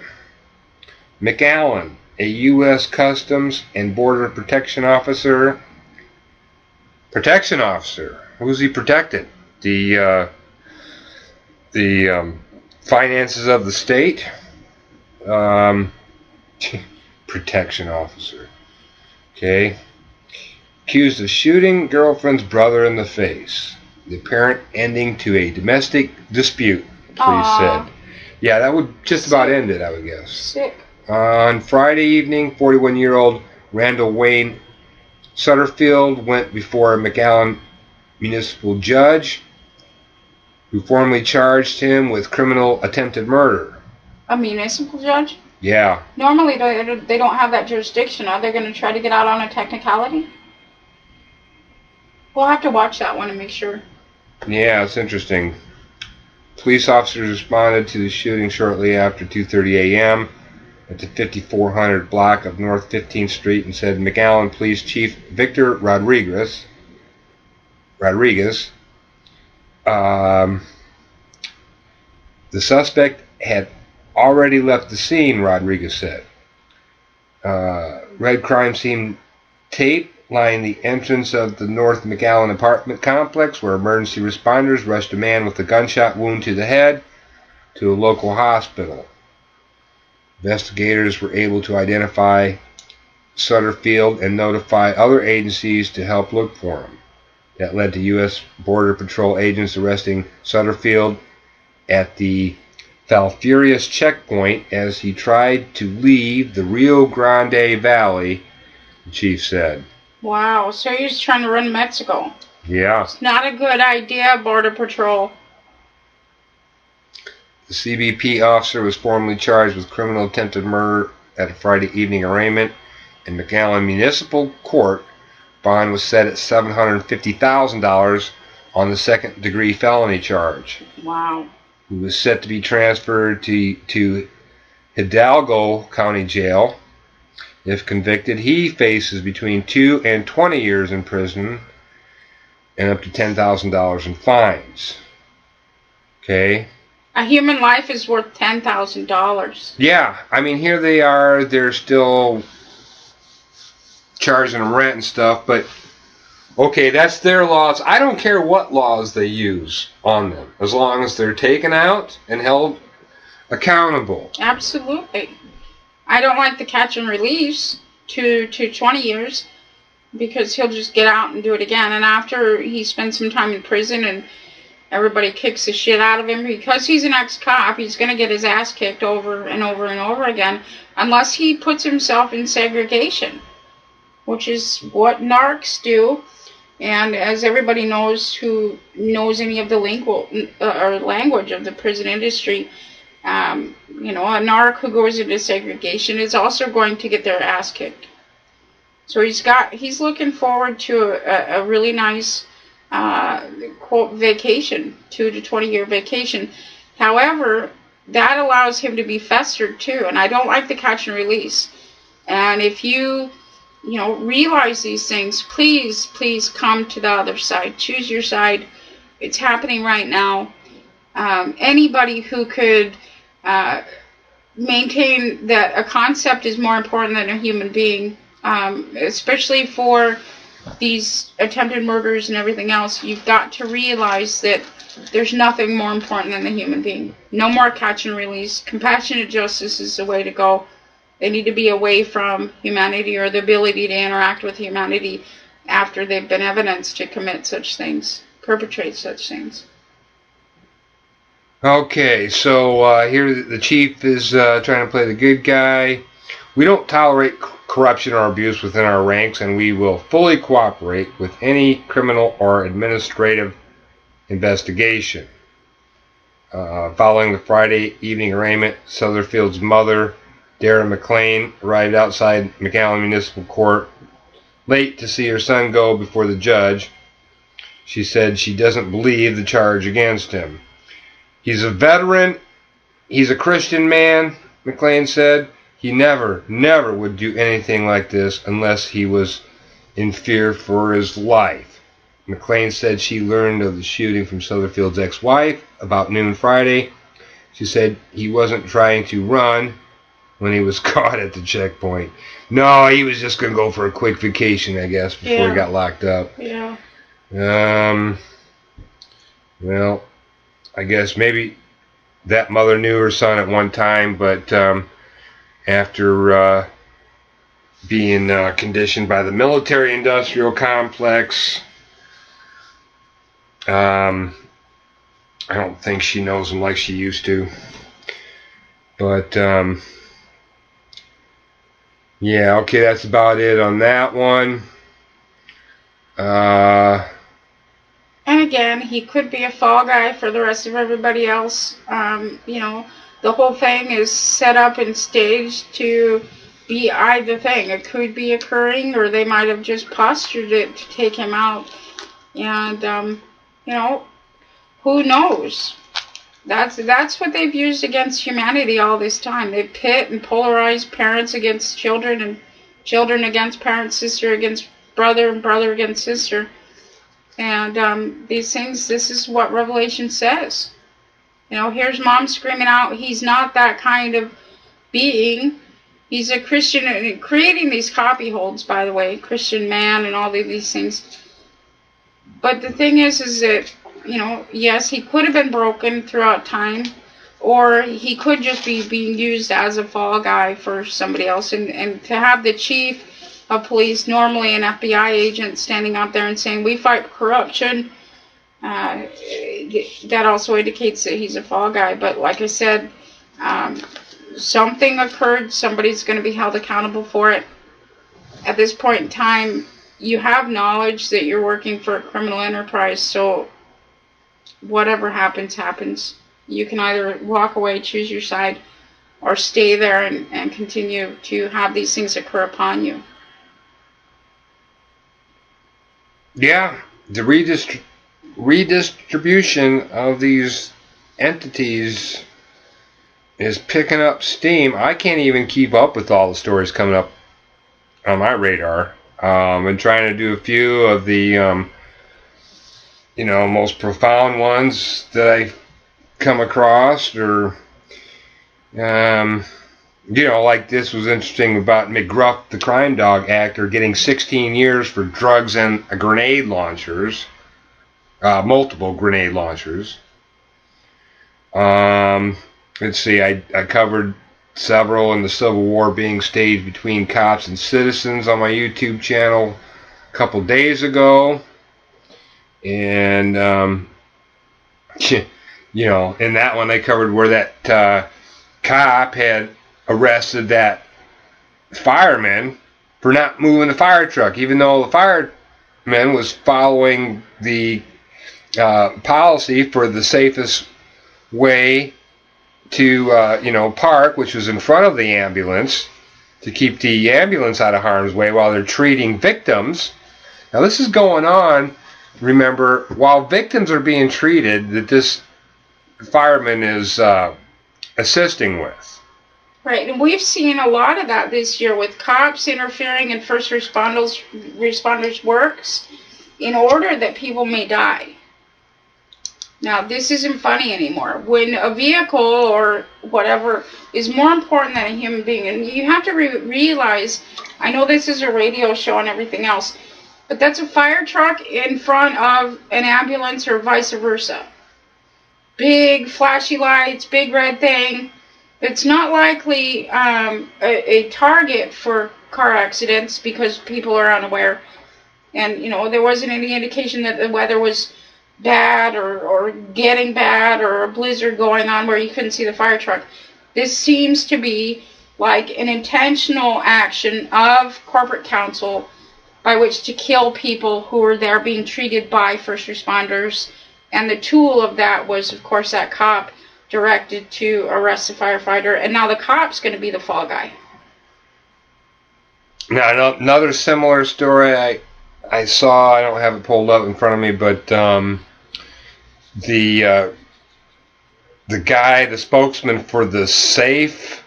McAllen, a U.S. Customs and Border Protection officer. Protection officer. Who's he protecting? The finances of the state. Protection officer. Okay. Accused of shooting girlfriend's brother in the face. The apparent ending to a domestic dispute, police said. Yeah, that would just about end it, I would guess. Sick. On Friday evening, 41-year-old Randall Wayne Sutterfield went before a McAllen municipal judge who formally charged him with criminal attempted murder. A municipal judge? Yeah. Normally they don't have that jurisdiction. Are they going to try to get out on a technicality? We'll have to watch that one and make sure. Yeah, it's interesting. Police officers responded to the shooting shortly after 2:30 a.m. at the 5400 block of North 15th Street and said McAllen Police Chief Victor Rodriguez, the suspect had already left the scene, Rodriguez said. Red crime scene tape lined the entrance of the North McAllen apartment complex where emergency responders rushed a man with a gunshot wound to the head to a local hospital. Investigators were able to identify Sutterfield and notify other agencies to help look for him. That led to U.S. Border Patrol agents arresting Sutterfield at the Falfurrias checkpoint as he tried to leave the Rio Grande Valley, the chief said. Wow, so he's trying to run Mexico. Yeah. It's not a good idea, Border Patrol. The CBP officer was formally charged with criminal attempted murder at a Friday evening arraignment in McAllen Municipal Court. Bond was set at $750,000 on the second-degree felony charge. Wow. He was set to be transferred to Hidalgo County Jail. If convicted, he faces between 2 and 20 years in prison and up to $10,000 in fines. Okay. A human life is worth $10,000. Yeah, I mean, here they are. They're still charging them rent and stuff, but okay, that's their laws. I don't care what laws they use on them, as long as they're taken out and held accountable. Absolutely. I don't like the catch and release to 20 years because he'll just get out and do it again. And after he spends some time in prison and everybody kicks the shit out of him, because he's an ex-cop, he's going to get his ass kicked over and over and over again unless he puts himself in segregation, which is what narcs do. And as everybody knows who knows any of the language of the prison industry, you know, a narc who goes into segregation is also going to get their ass kicked. So he's looking forward to a really nice quote vacation, 2 to 20 year vacation. However, that allows him to be festered too, and I don't like the catch and release. And if you realize these things, please come to the other side. Choose your side. It's happening right now. Anybody who could maintain that a concept is more important than a human being, especially for these attempted murders and everything else, you've got to realize that there's nothing more important than the human being. No more catch and release. Compassionate justice is the way to go. They need to be away from humanity or the ability to interact with humanity after they've been evidenced to commit such things, perpetrate such things. Okay, so here the chief is trying to play the good guy. We don't tolerate corruption or abuse within our ranks, and we will fully cooperate with any criminal or administrative investigation. Following the Friday evening arraignment, Sutherfield's mother, Dara McLean, arrived outside McAllen Municipal Court late to see her son go before the judge. She said she doesn't believe the charge against him. He's a veteran. He's a Christian man, McLean said. He never would do anything like this unless he was in fear for his life. McLean said she learned of the shooting from Sutherfield's ex-wife about noon Friday. She said he wasn't trying to run when he was caught at the checkpoint. No, he was just going to go for a quick vacation, I guess, before he got locked up. Yeah. Well, I guess maybe that mother knew her son at one time, but after being conditioned by the military-industrial complex, I don't think she knows him like she used to. But, yeah, okay, that's about it on that one. And again, he could be a fall guy for the rest of everybody else. You know, the whole thing is set up and staged to be either thing. It could be occurring, or they might have just postured it to take him out. And, you know, who knows? That's what they've used against humanity all this time. They pit and polarize parents against children, and children against parents, sister against brother, and brother against sister. And these things, this is what Revelation says. You know, here's mom screaming out, he's not that kind of being. He's a Christian, and creating these copy holds, by the way, Christian man and all these things. But the thing is that, you know, yes, he could have been broken throughout time, or he could just be being used as a fall guy for somebody else. And to have the chief of police, normally an FBI agent, standing out there and saying, we fight corruption, that also indicates that he's a fall guy. But like I said, something occurred. Somebody's going to be held accountable for it. At this point in time, you have knowledge that you're working for a criminal enterprise, so whatever happens, happens. You can either walk away, choose your side, or stay there and continue to have these things occur upon you. Yeah, the redistribution of these entities is picking up steam. I can't even keep up with all the stories coming up on my radar. I'm trying to do a few of the you know, most profound ones that I come across, or you know, like this was interesting about McGruff, the crime dog actor, getting 16 years for drugs and grenade launchers, multiple grenade launchers. Let's see, I covered several in the Civil War being staged between cops and citizens on my YouTube channel a couple days ago. And, you know, in that one I covered where that cop had arrested that fireman for not moving the fire truck, even though the fireman was following the policy for the safest way to, you know, park, which was in front of the ambulance, to keep the ambulance out of harm's way while they're treating victims. Now this is going on, remember, while victims are being treated, that this fireman is assisting with. Right, and we've seen a lot of that this year with cops interfering in first responders' works in order that people may die. Now, this isn't funny anymore. When a vehicle or whatever is more important than a human being, and you have to realize, I know this is a radio show and everything else, but that's a fire truck in front of an ambulance or vice versa. Big flashy lights, big red thing. It's not likely a target for car accidents because people are unaware. And, you know, there wasn't any indication that the weather was bad or getting bad, or a blizzard going on where you couldn't see the fire truck. This seems to be like an intentional action of corporate counsel by which to kill people who were there being treated by first responders. And the tool of that was, of course, that cop directed to arrest the firefighter, and now the cop's going to be the fall guy. Now, another similar story I saw, I don't have it pulled up in front of me, but the the guy, the spokesman for the SAFE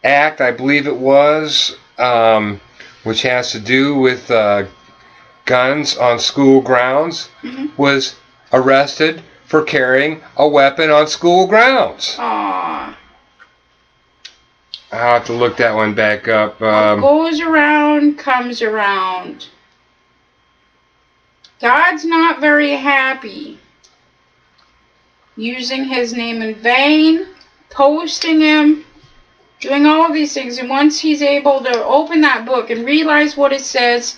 Act, I believe it was, which has to do with guns on school grounds, was arrested for carrying a weapon on school grounds. Aww. I'll have to look that one back up. What goes around comes around. God's not very happy using his name in vain, posting him, doing all of these things. And once he's able to open that book and realize what it says,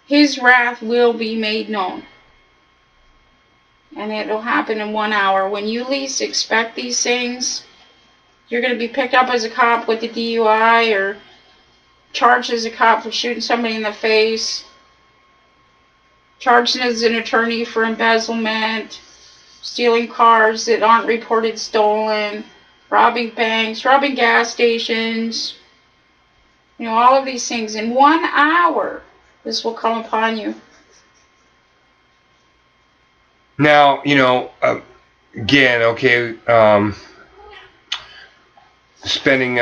his wrath will be made known. And it'll happen in 1 hour. When you least expect these things, you're going to be picked up as a cop with a DUI or charged as a cop for shooting somebody in the face, charged as an attorney for embezzlement, stealing cars that aren't reported stolen, robbing banks, robbing gas stations, all of these things. In 1 hour, this will come upon you. Now, again, okay, spending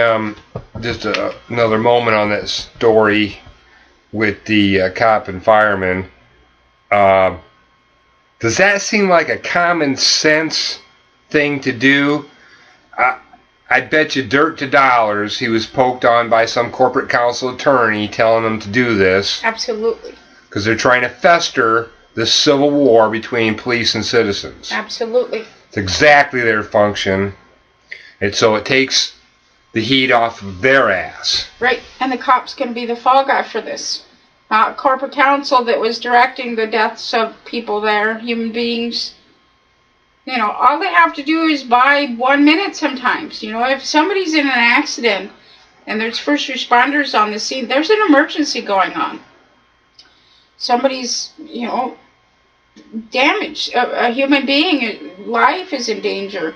just another moment on that story with the cop and fireman. Does that seem like a common sense thing to do? I bet you dirt to dollars he was poked on by some corporate counsel attorney telling him to do this. Absolutely. Because they're trying to fester the civil war between police and citizens. Absolutely. It's exactly their function. And so it takes the heat off of their ass. Right. And the cop's going to be the fall guy for this. Not corporate counsel that was directing the deaths of people there, human beings. All they have to do is buy 1 minute sometimes. If somebody's in an accident and there's first responders on the scene, there's an emergency going on. Somebody's, damaged. A human being, life is in danger.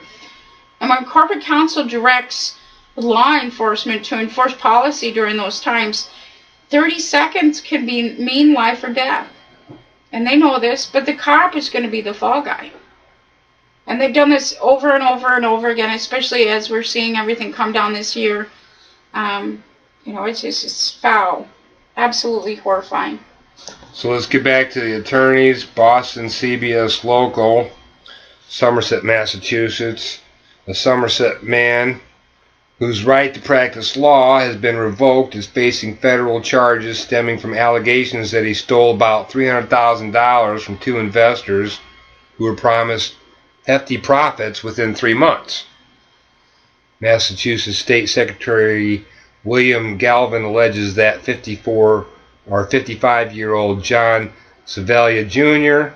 And when corporate counsel directs law enforcement to enforce policy during those times, 30 seconds can mean life or death. And they know this, but the cop is going to be the fall guy. And they've done this over and over and over again, especially as we're seeing everything come down this year. It's foul. Absolutely horrifying. So let's get back to the attorneys. Boston CBS Local, Somerset, Massachusetts. The Somerset man whose right to practice law has been revoked is facing federal charges stemming from allegations that he stole about $300,000 from two investors who were promised hefty profits within 3 months. Massachusetts State Secretary William Galvin alleges that 55-year-old John Savalia Jr.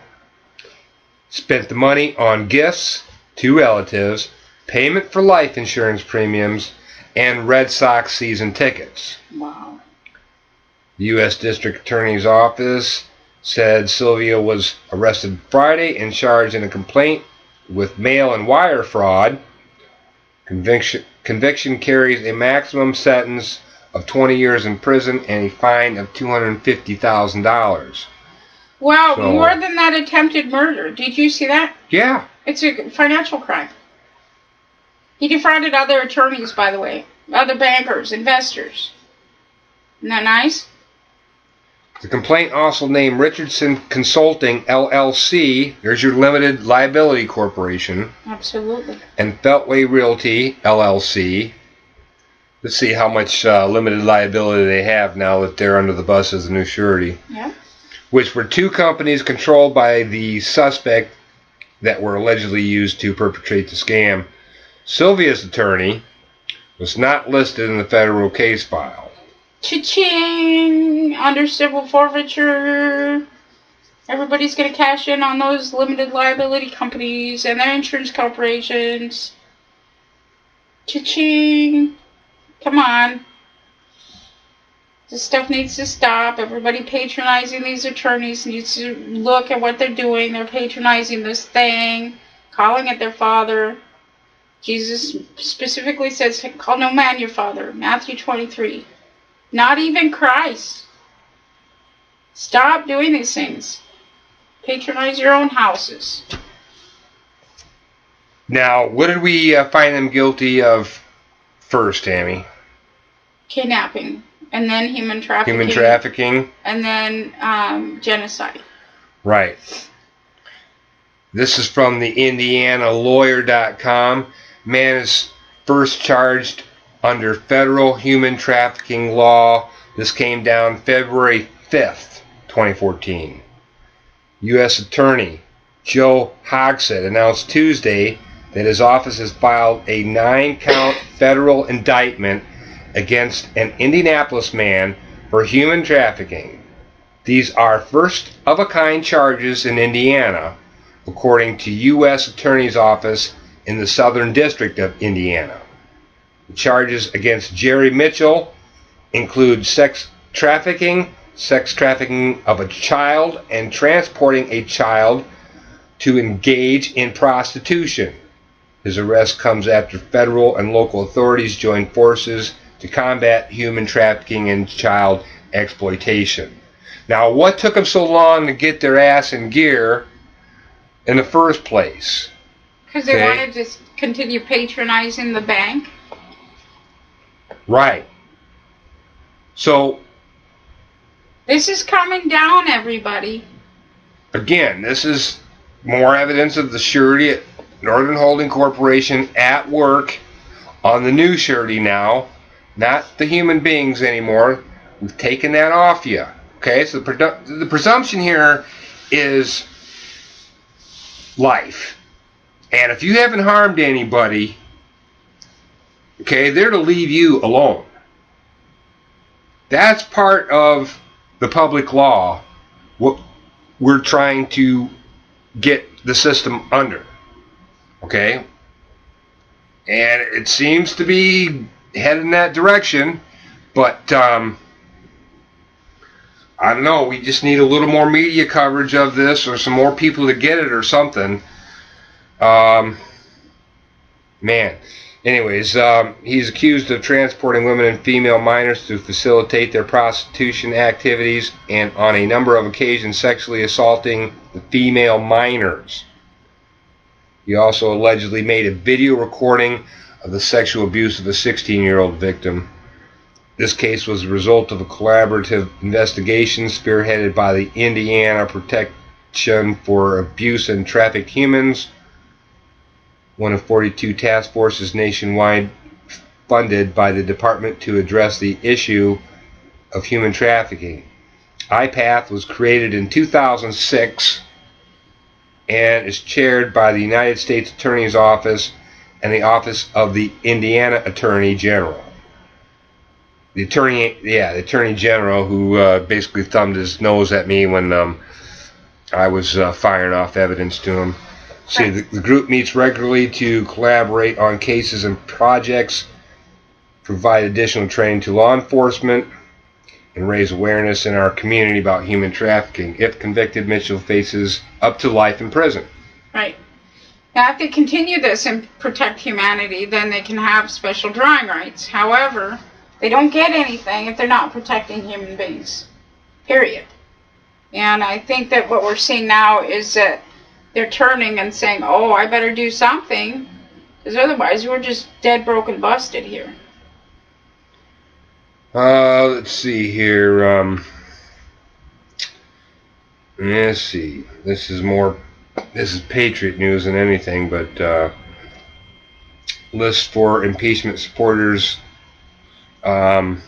spent the money on gifts to relatives, payment for life insurance premiums, and Red Sox season tickets. Wow. The U.S. District Attorney's Office said Sylvia was arrested Friday and charged in a complaint with mail and wire fraud. Conviction carries a maximum sentence of 20 years in prison and a fine of $250,000. Wow, so, more than that attempted murder. Did you see that? Yeah. It's a financial crime. He defrauded other attorneys, by the way. Other bankers, investors. Isn't that nice? The complaint also named Richardson Consulting, LLC, there's your limited liability corporation. Absolutely. And Feltway Realty, LLC. Let's see how much limited liability they have now that they're under the bus as a new surety. Yeah. Which were two companies controlled by the suspect that were allegedly used to perpetrate the scam. Sylvia's attorney was not listed in the federal case file. Cha-ching! Under civil forfeiture. Everybody's going to cash in on those limited liability companies and their insurance corporations. Cha-ching! Come on. This stuff needs to stop. Everybody patronizing these attorneys needs to look at what they're doing. They're patronizing this thing, calling it their father. Jesus specifically says, call no man your father. Matthew 23. Not even Christ. Stop doing these things. Patronize your own houses. Now, what did we find them guilty of first, Tammy? Kidnapping, and then human trafficking. Human trafficking. And then genocide. Right. This is from the IndianaLawyer.com. Man is first charged under federal human trafficking law. This came down February 5th, 2014. U.S. Attorney Joe Hogsett announced Tuesday that his office has filed a 9-count federal indictment against an Indianapolis man for human trafficking. These are first-of-a-kind charges in Indiana, according to U.S. Attorney's Office in the Southern District of Indiana. The charges against Jerry Mitchell include sex trafficking of a child, and transporting a child to engage in prostitution. His arrest comes after federal and local authorities joined forces to combat human trafficking and child exploitation. Now, what took them so long to get their ass in gear in the first place? Because they wanted to continue patronizing the bank. Right. So, this is coming down, everybody. Again, this is more evidence of the surety at Northern Holding Corporation at work on the new surety now, not the human beings anymore. We've taken that off you. Okay, so the presumption here is life. And if you haven't harmed anybody, okay, they're to leave you alone. That's part of the public law, what we're trying to get the system under. Okay? And it seems to be headed in that direction, but I don't know, we just need a little more media coverage of this, or some more people to get it, or something. Man. Anyways, he's accused of transporting women and female minors to facilitate their prostitution activities, and on a number of occasions sexually assaulting the female minors. He also allegedly made a video recording of the sexual abuse of a 16-year-old victim. This case was the result of a collaborative investigation spearheaded by the Indiana Protection for Abuse and Trafficked Humans, one of 42 task forces nationwide funded by the department to address the issue of human trafficking. IPATH was created in 2006 and is chaired by the United States Attorney's Office and the Office of the Indiana Attorney General. The Attorney General, who basically thumbed his nose at me when I was firing off evidence to him. See, the group meets regularly to collaborate on cases and projects, provide additional training to law enforcement, and raise awareness in our community about human trafficking. If convicted, Mitchell faces up to life in prison. Right. Now, if they continue this and protect humanity, then they can have special drawing rights. However, they don't get anything if they're not protecting human beings. Period. And I think that what we're seeing now is that they're turning and saying, oh, I better do something, because otherwise we're just dead, broken, busted here. Let's see here. Let's see. This is Patriot news than anything, but list for impeachment supporters, trying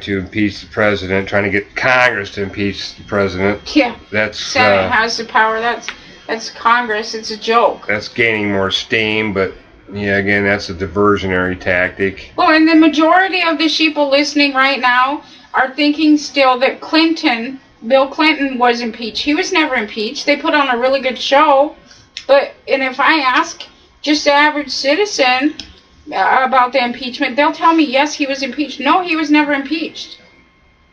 to impeach the president, trying to get Congress to impeach the president. Yeah. That's Senate has the power. That's Congress. It's a joke. That's gaining more steam, but yeah, again, that's a diversionary tactic. Well, and the majority of the sheeple listening right now are thinking still that Bill Clinton was impeached. He was never impeached. They put on a really good show, and if I ask just the average citizen about the impeachment, they'll tell me, yes, he was impeached. No, he was never impeached.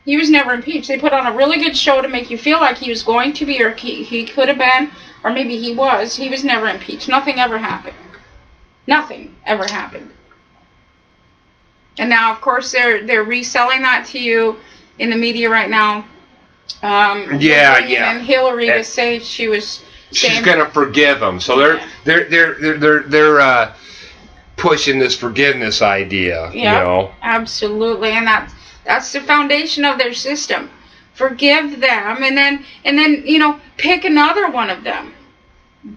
He was never impeached. They put on a really good show to make you feel like he was going to be, or he could have been, or maybe he was. He was never impeached. Nothing ever happened. Nothing ever happened. And now, of course, they're reselling that to you in the media right now. Yeah. And Hillary to say she was she's going to forgive him. So they're pushing this forgiveness idea. Yep, you know, absolutely, and that's the foundation of their system. Forgive them, and then you know, pick another one of them.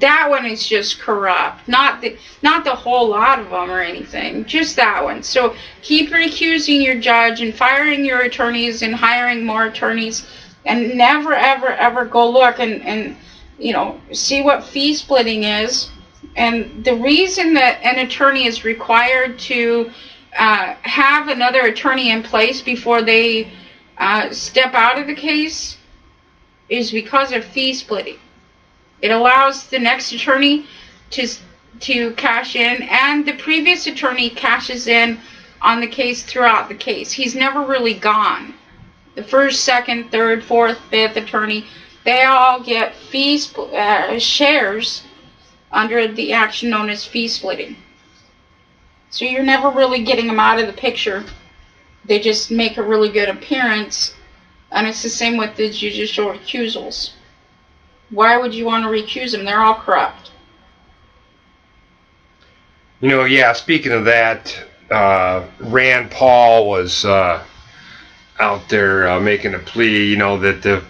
That one is just corrupt. Not the whole lot of them or anything. Just that one. So keep recusing your judge and firing your attorneys and hiring more attorneys, and never ever ever go look and you know, see what fee splitting is. And the reason that an attorney is required to have another attorney in place before they step out of the case is because of fee splitting. It allows the next attorney to cash in, and the previous attorney cashes in on the case throughout the case. He's never really gone. The first, second, third, fourth, fifth attorney, they all get shares under the action known as fee splitting. So you're never really getting them out of the picture. They just make a really good appearance, and it's the same with the judicial recusals. Why would you want to recuse them? They're all corrupt. You know, yeah, speaking of that, Rand Paul was out there making a plea, you know, that the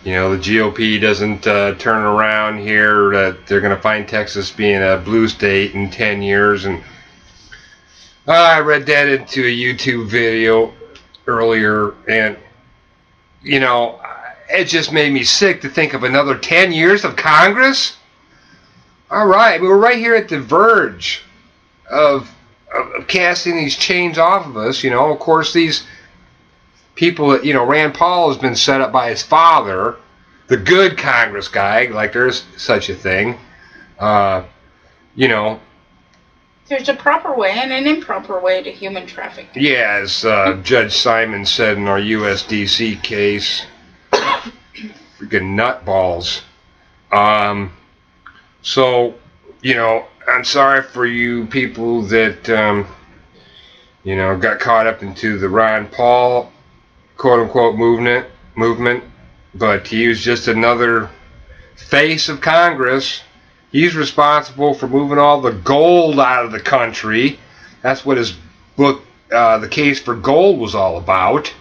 GOP doesn't turn around here, that they're going to find Texas being a blue state in 10 years. And I read that into a YouTube video earlier, and, you know, it just made me sick to think of another 10 years of Congress. All right, I mean, we're right here at the verge of casting these chains off of us. You know, of course, these people that, you know, Rand Paul has been set up by his father, the good Congress guy, like there's such a thing. You know, there's a proper way and an improper way to human trafficking. Yeah, as Judge Simon said in our USDC case, freaking nutballs. So, you know, I'm sorry for you people that, you know, got caught up into the Ron Paul quote-unquote movement, but he was just another face of Congress. He's responsible for moving all the gold out of the country. That's what his book, The Case for Gold, was all about.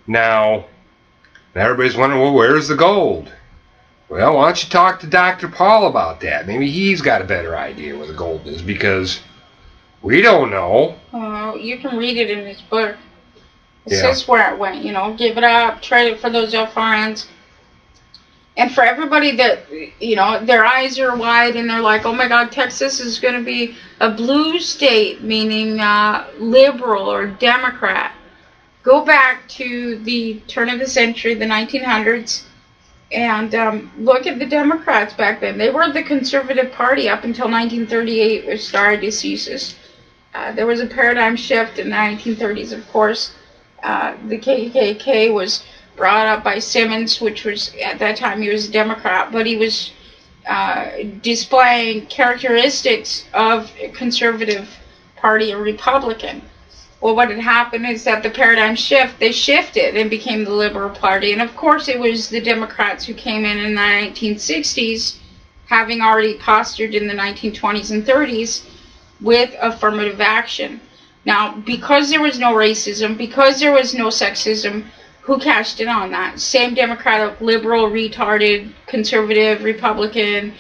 Now everybody's wondering, well, where's the gold? Well, why don't you talk to Dr. Paul about that? Maybe he's got a better idea where the gold is, because we don't know. You can read it in his book. It says where it went, you know, give it up, trade it for those FRNs. And for everybody that, you know, their eyes are wide and they're like, oh my God, Texas is going to be a blue state, meaning liberal or Democrat. Go back to the turn of the century, the 1900s, and look at the Democrats back then. They were the conservative party up until 1938 with stare decisis. There was a paradigm shift in the 1930s, of course. The KKK was brought up by Simmons, which was, at that time, he was a Democrat, but he was displaying characteristics of a conservative party, a Republican. Well, what had happened is that the paradigm shift, they shifted and became the Liberal Party. And of course, it was the Democrats who came in the 1960s, having already postured in the 1920s and 30s with affirmative action. Now, because there was no racism, because there was no sexism, who cashed in on that? Same Democratic, liberal, retarded, conservative, Republican,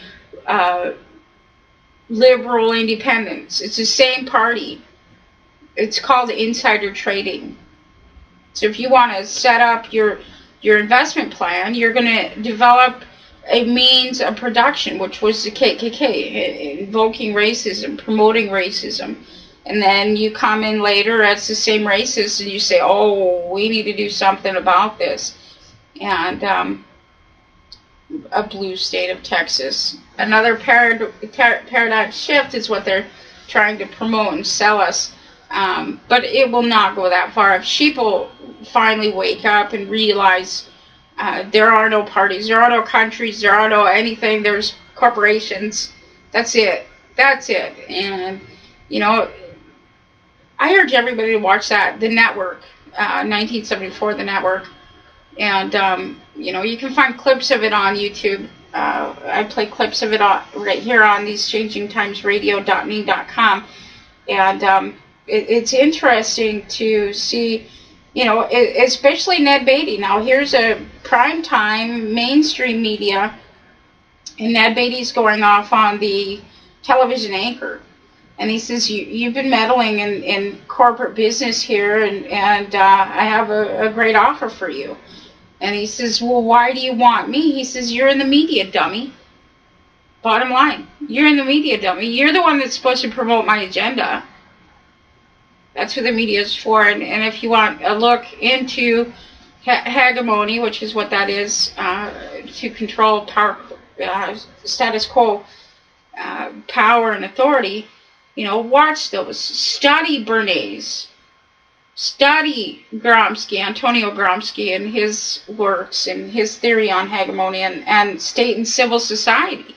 liberal independents. It's the same party. It's called insider trading. So if you want to set up your investment plan, you're going to develop a means of production, which was the KKK, invoking racism, promoting racism. And then you come in later as the same racist and you say, oh, we need to do something about this. And a blue state of Texas. Another paradigm shift is what they're trying to promote and sell us. But it will not go that far. If sheeple finally wake up and realize there are no parties, there are no countries, there are no anything, there's corporations. That's it. That's it. And, you know, I urge everybody to watch that, The Network, 1974, The Network. And, you know, you can find clips of it on YouTube. I play clips of it right here on these changingtimesradio.me.com, and it's interesting to see, you know, especially Ned Beatty. Now here's a primetime mainstream media, and Ned Beatty's going off on the television anchor. And he says, you've been meddling in corporate business here, and I have a great offer for you. And he says, well, why do you want me? He says, you're in the media, dummy. Bottom line, you're in the media, dummy. You're the one that's supposed to promote my agenda. That's what the media is for. And if you want a look into hegemony, which is what that is, to control power, status quo, power and authority, you know, watch those. Study Bernays. Study Gramsci, Antonio Gramsci, and his works and his theory on hegemony and state and civil society.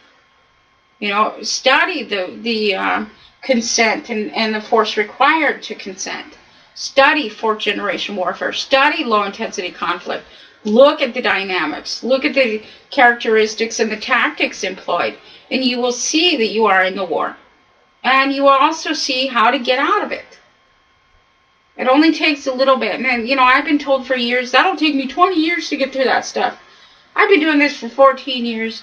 You know, study the consent and the force required to consent. Study fourth generation warfare. Study low intensity conflict. Look at the dynamics. Look at the characteristics and the tactics employed, and you will see that you are in the war. And you will also see how to get out of it. It only takes a little bit. And, you know, I've been told for years, that'll take me 20 years to get through that stuff. I've been doing this for 14 years.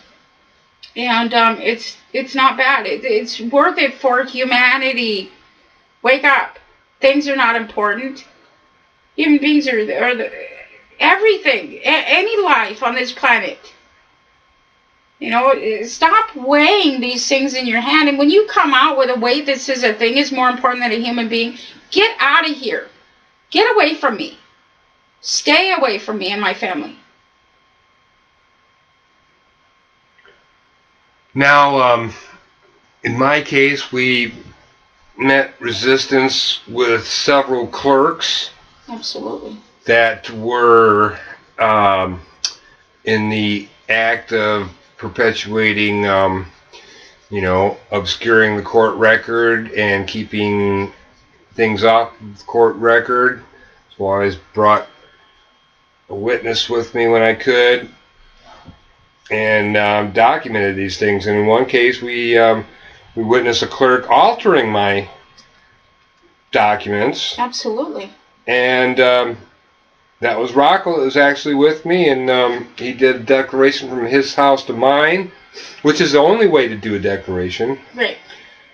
And it's not bad. It's worth it for humanity. Wake up. Things are not important. Human beings are everything. Any life on this planet. You know, stop weighing these things in your hand. And when you come out with a weight that says a thing is more important than a human being, get out of here. Get away from me. Stay away from me and my family. Now, in my case, we met resistance with several clerks. Absolutely. That were in the act of perpetuating, you know, obscuring the court record and keeping things off the court record. So I always brought a witness with me when I could and documented these things. And in one case, we witnessed a clerk altering my documents. Absolutely. And that was Rockwell that was actually with me, and he did a declaration from his house to mine, which is the only way to do a declaration. Right.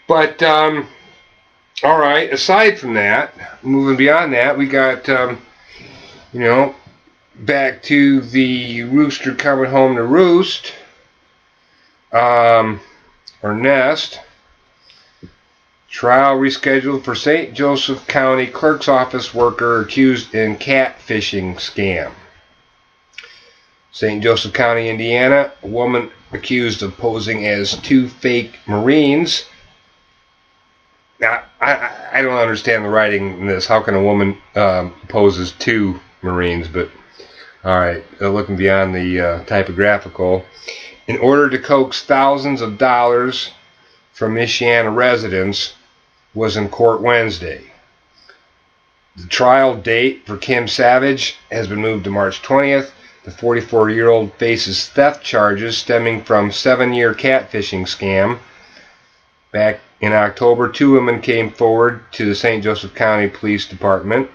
But, all right, aside from that, moving beyond that, we got, you know, back to the rooster coming home to roost, or nest. Trial rescheduled for St. Joseph County Clerk's Office worker accused in catfishing scam. St. Joseph County, Indiana, a woman accused of posing as two fake Marines. Now, I don't understand the writing in this. How can a woman pose as two Marines? But, all right, looking beyond the typographical. In order to coax thousands of dollars from Michiana residents, was in court Wednesday. The trial date for Kim Savage has been moved to March 20th. The 44-year-old faces theft charges stemming from 7-year catfishing scam. Back in October, 2 women came forward to the St. Joseph County Police Department.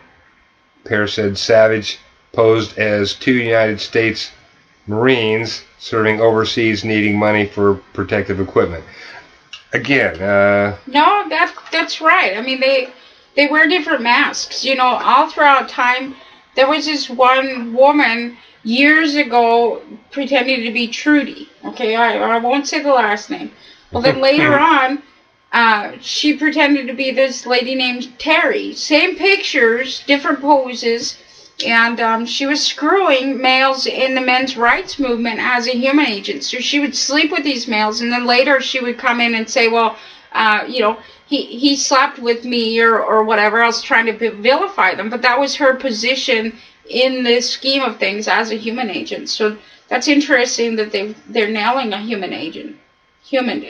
The pair said Savage posed as 2 United States Marines serving overseas needing money for protective equipment. Again, no, that's right. I mean, they wear different masks. You know, all throughout time, there was this one woman years ago pretending to be Trudy. Okay, I won't say the last name. Well, then later on, she pretended to be this lady named Terry. Same pictures, different poses. And she was screwing males in the men's rights movement as a human agent. So she would sleep with these males, and then later she would come in and say, well, you know, he slept with me or whatever else, trying to vilify them. But that was her position in the scheme of things as a human agent. So that's interesting that they're nailing a human agent. Human,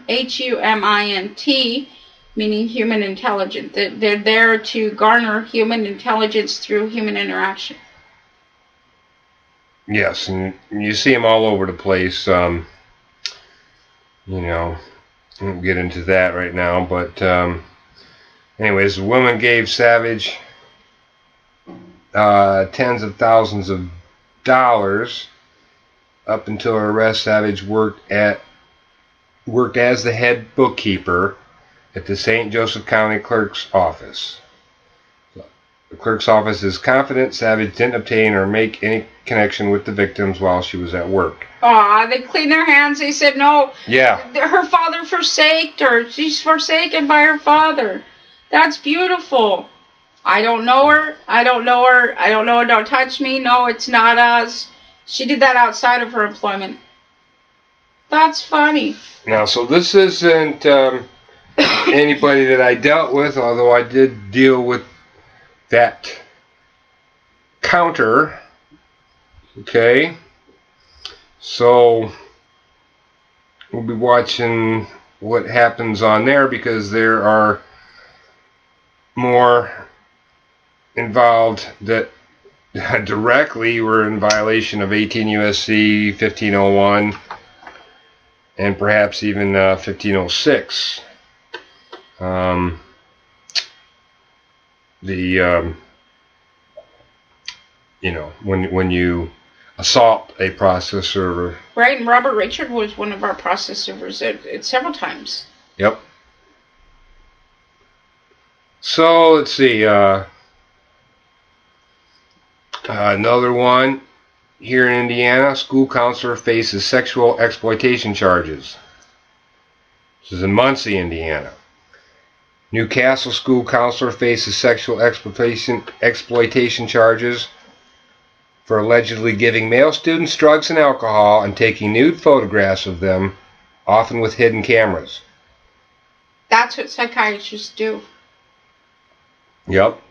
H-U-M-I-N-T, meaning human intelligence. They're there to garner human intelligence through human interaction. Yes, and you see them all over the place. You know, I won't get into that right now, but anyways, the woman gave Savage tens of thousands of dollars. Up until her arrest, Savage worked as the head bookkeeper at the St. Joseph County Clerk's Office. The clerk's office is confident Savage didn't obtain or make any connection with the victims while she was at work. Aw, they cleaned their hands. They said, no, Yeah. Her father forsaked her. She's forsaken by her father. That's beautiful. I don't know her. I don't know her. I don't know her. Don't touch me. No, it's not us. She did that outside of her employment. That's funny. Now, so this isn't anybody that I dealt with, although I did deal with that counter. Okay. So we'll be watching what happens on there, because there are more involved that directly were in violation of 18 U.S.C. 1501 and perhaps even 1506. You know, when you assault a process server. Right, and Robert Richard was one of our process servers at several times. Yep. So let's see. Another one here in Indiana. School counselor faces sexual exploitation charges. This is in Muncie, Indiana. Newcastle school counselor faces sexual exploitation charges for allegedly giving male students drugs and alcohol and taking nude photographs of them, often with hidden cameras. That's what psychiatrists do. Yep.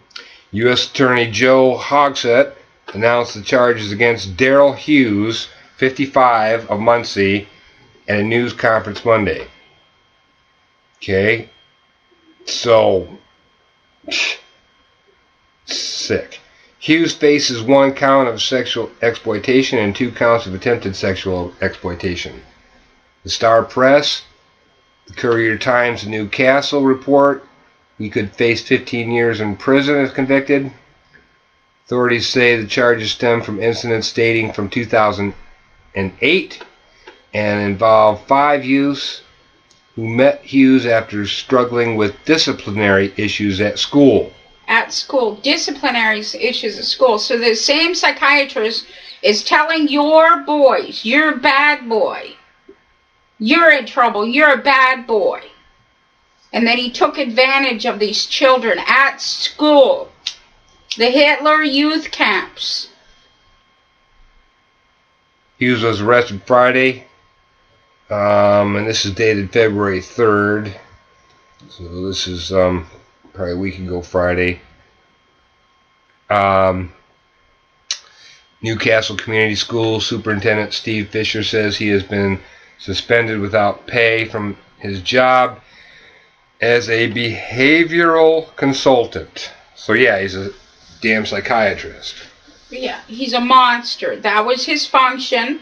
U.S. Attorney Joe Hogsett announced the charges against Daryl Hughes, 55, of Muncie, at a news conference Monday. Okay. So, sick. Hughes faces 1 count of sexual exploitation and 2 counts of attempted sexual exploitation. The Star Press, the Courier-Times of Newcastle report he could face 15 years in prison if convicted. Authorities say the charges stem from incidents dating from 2008 and involve 5 youths who met Hughes after struggling with disciplinary issues at school. At school, disciplinary issues at school. So the same psychiatrist is telling your boys, you're a bad boy. You're in trouble. You're a bad boy. And then he took advantage of these children at school. The Hitler youth camps. Hughes was arrested Friday. And this is dated February 3rd. So this is probably a week ago Friday. Newcastle Community School Superintendent Steve Fisher says he has been suspended without pay from his job as a behavioral consultant. So yeah, he's a damn psychiatrist. Yeah, he's a monster. That was his function.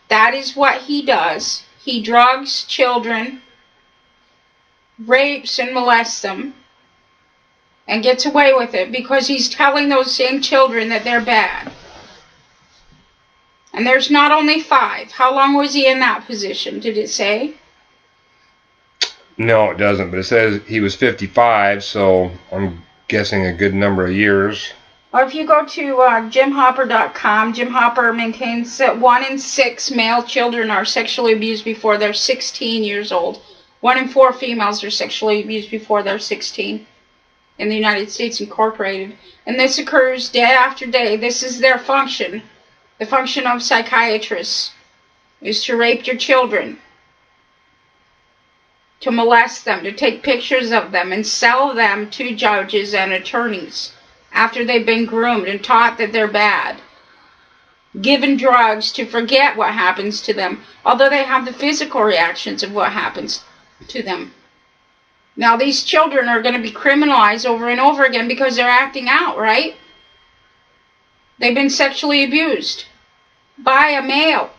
That is what he does. He drugs children, rapes and molests them, and gets away with it because he's telling those same children that they're bad. And there's not only 5. How long was he in that position? Did it say? No, it doesn't, but it says he was 55, so I'm guessing a good number of years. Or if you go to jimhopper.com, Jim Hopper maintains that 1 in 6 male children are sexually abused before they're 16 years old. 1 in 4 females are sexually abused before they're 16 in the United States Incorporated. And this occurs day after day. This is their function. The function of psychiatrists is to rape your children, to molest them, to take pictures of them and sell them to judges and attorneys after they've been groomed and taught that they're bad. Given drugs to forget what happens to them, although they have the physical reactions of what happens to them. Now these children are going to be criminalized over and over again because they're acting out, right? They've been sexually abused by a male.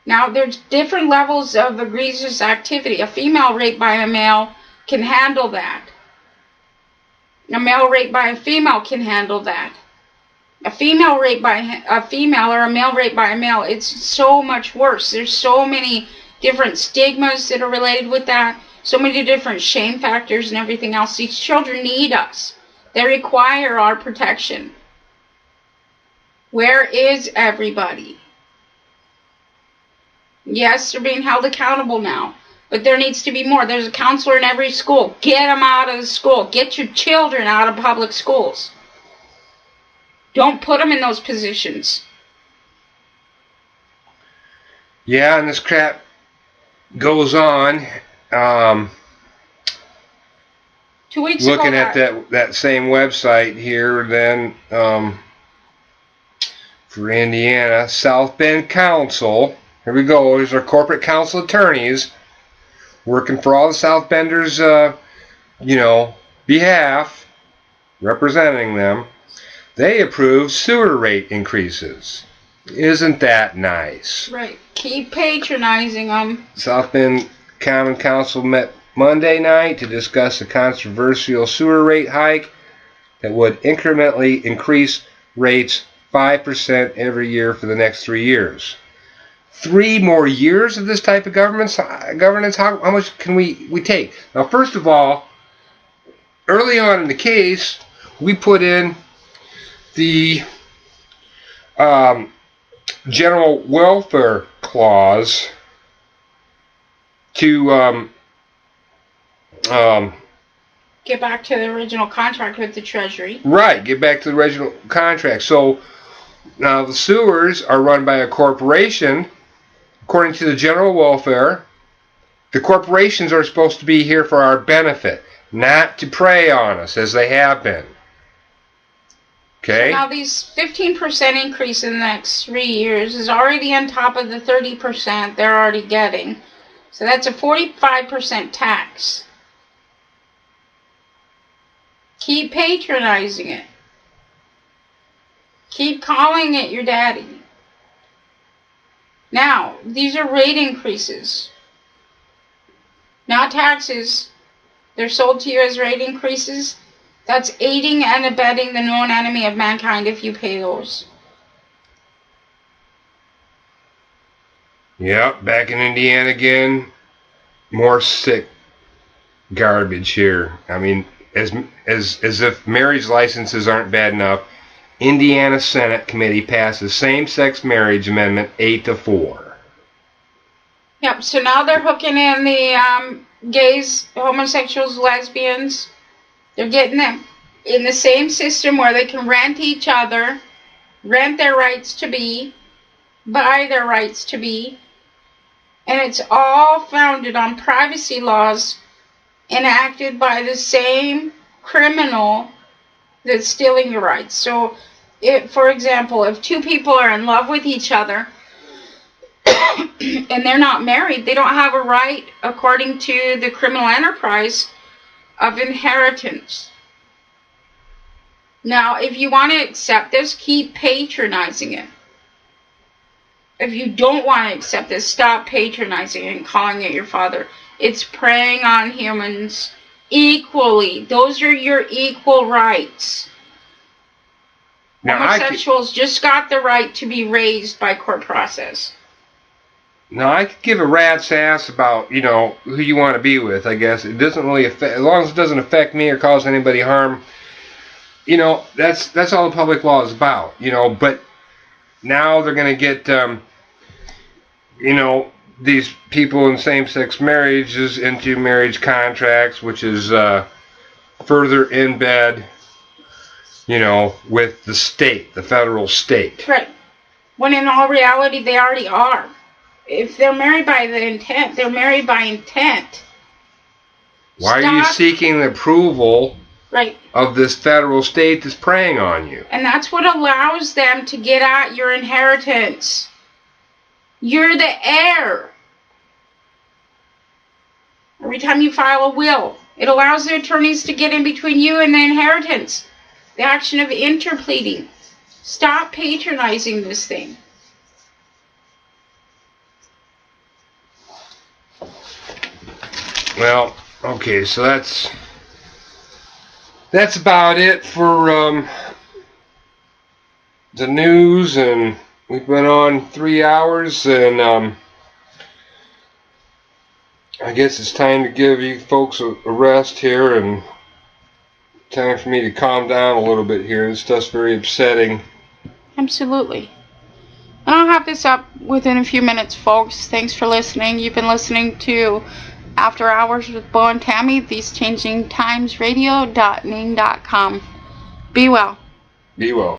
Now, there's different levels of egregious activity. A female raped by a male can handle that. A male raped by a female can handle that. A female raped by a female or a male raped by a male, it's so much worse. There's so many different stigmas that are related with that, so many different shame factors and everything else. These children need us. They require our protection. Where is everybody? Yes, they're being held accountable now, but there needs to be more. There's a counselor in every school. Get them out of the school. Get your children out of public schools. Don't put them in those positions. Yeah, and this crap goes on. 2 weeks looking ago, at that same website here, then for Indiana, South Bend Council. Here we go. There's our corporate council attorneys working for all the South Benders, behalf, representing them. They approved sewer rate increases. Isn't that nice? Right. Keep patronizing them. South Bend Common Council met Monday night to discuss a controversial sewer rate hike that would incrementally increase rates 5% every year for the next 3 years. 3 more years of this type of governance? How much can we take? Now, first of all, early on in the case, we put in the general welfare clause to get back to the original contract with the Treasury. Right, get back to the original contract. So now the sewers are run by a corporation. According to the general welfare, the corporations are supposed to be here for our benefit, not to prey on us as they have been. Okay? So now these 15% increase in the next 3 years is already on top of the 30% they're already getting. So that's a 45% tax. Keep patronizing it. Keep calling it your daddy. Now, these are rate increases, not taxes. They're sold to you as rate increases. That's aiding and abetting the known enemy of mankind if you pay those. Yep, back in Indiana again. More sick garbage here. I mean, as if marriage licenses aren't bad enough, Indiana Senate Committee passes same-sex marriage amendment 8-4. Yep, so now they're hooking in the gays, homosexuals, lesbians. They're getting them in the same system where they can rent each other, rent their rights to be, buy their rights to be. And it's all founded on privacy laws enacted by the same criminal that's stealing your rights. So, for example, if 2 people are in love with each other and they're not married, they don't have a right, according to the criminal enterprise, of inheritance. Now, if you want to accept this, keep patronizing it. If you don't want to accept this, stop patronizing it and calling it your father. It's preying on humans equally. Those are your equal rights. Now, homosexuals just got the right to be raised by court process. Now, I could give a rat's ass about, who you want to be with, I guess. It doesn't really affect, as long as it doesn't affect me or cause anybody harm, that's all the public law is about, But now they're going to get, these people in same-sex marriages into marriage contracts, which is further in bed, with the state, the federal state. Right. When in all reality, they already are. If they're married by the intent, they're married by intent. Why are you seeking the approval of this federal state that's preying on you? And that's what allows them to get at your inheritance. You're the heir. Every time you file a will, it allows the attorneys to get in between you and the inheritance. The action of interpleading. Stop patronizing this thing. Well, okay, so that's about it for the news, and we've been on 3 hours, and I guess it's time to give you folks a rest here, and time for me to calm down a little bit here. This stuff's very upsetting. Absolutely. And I'll have this up within a few minutes, folks. Thanks for listening. You've been listening to After Hours with Bo and Tammy, TheseChangingTimesRadio.ning.com. Be well. Be well.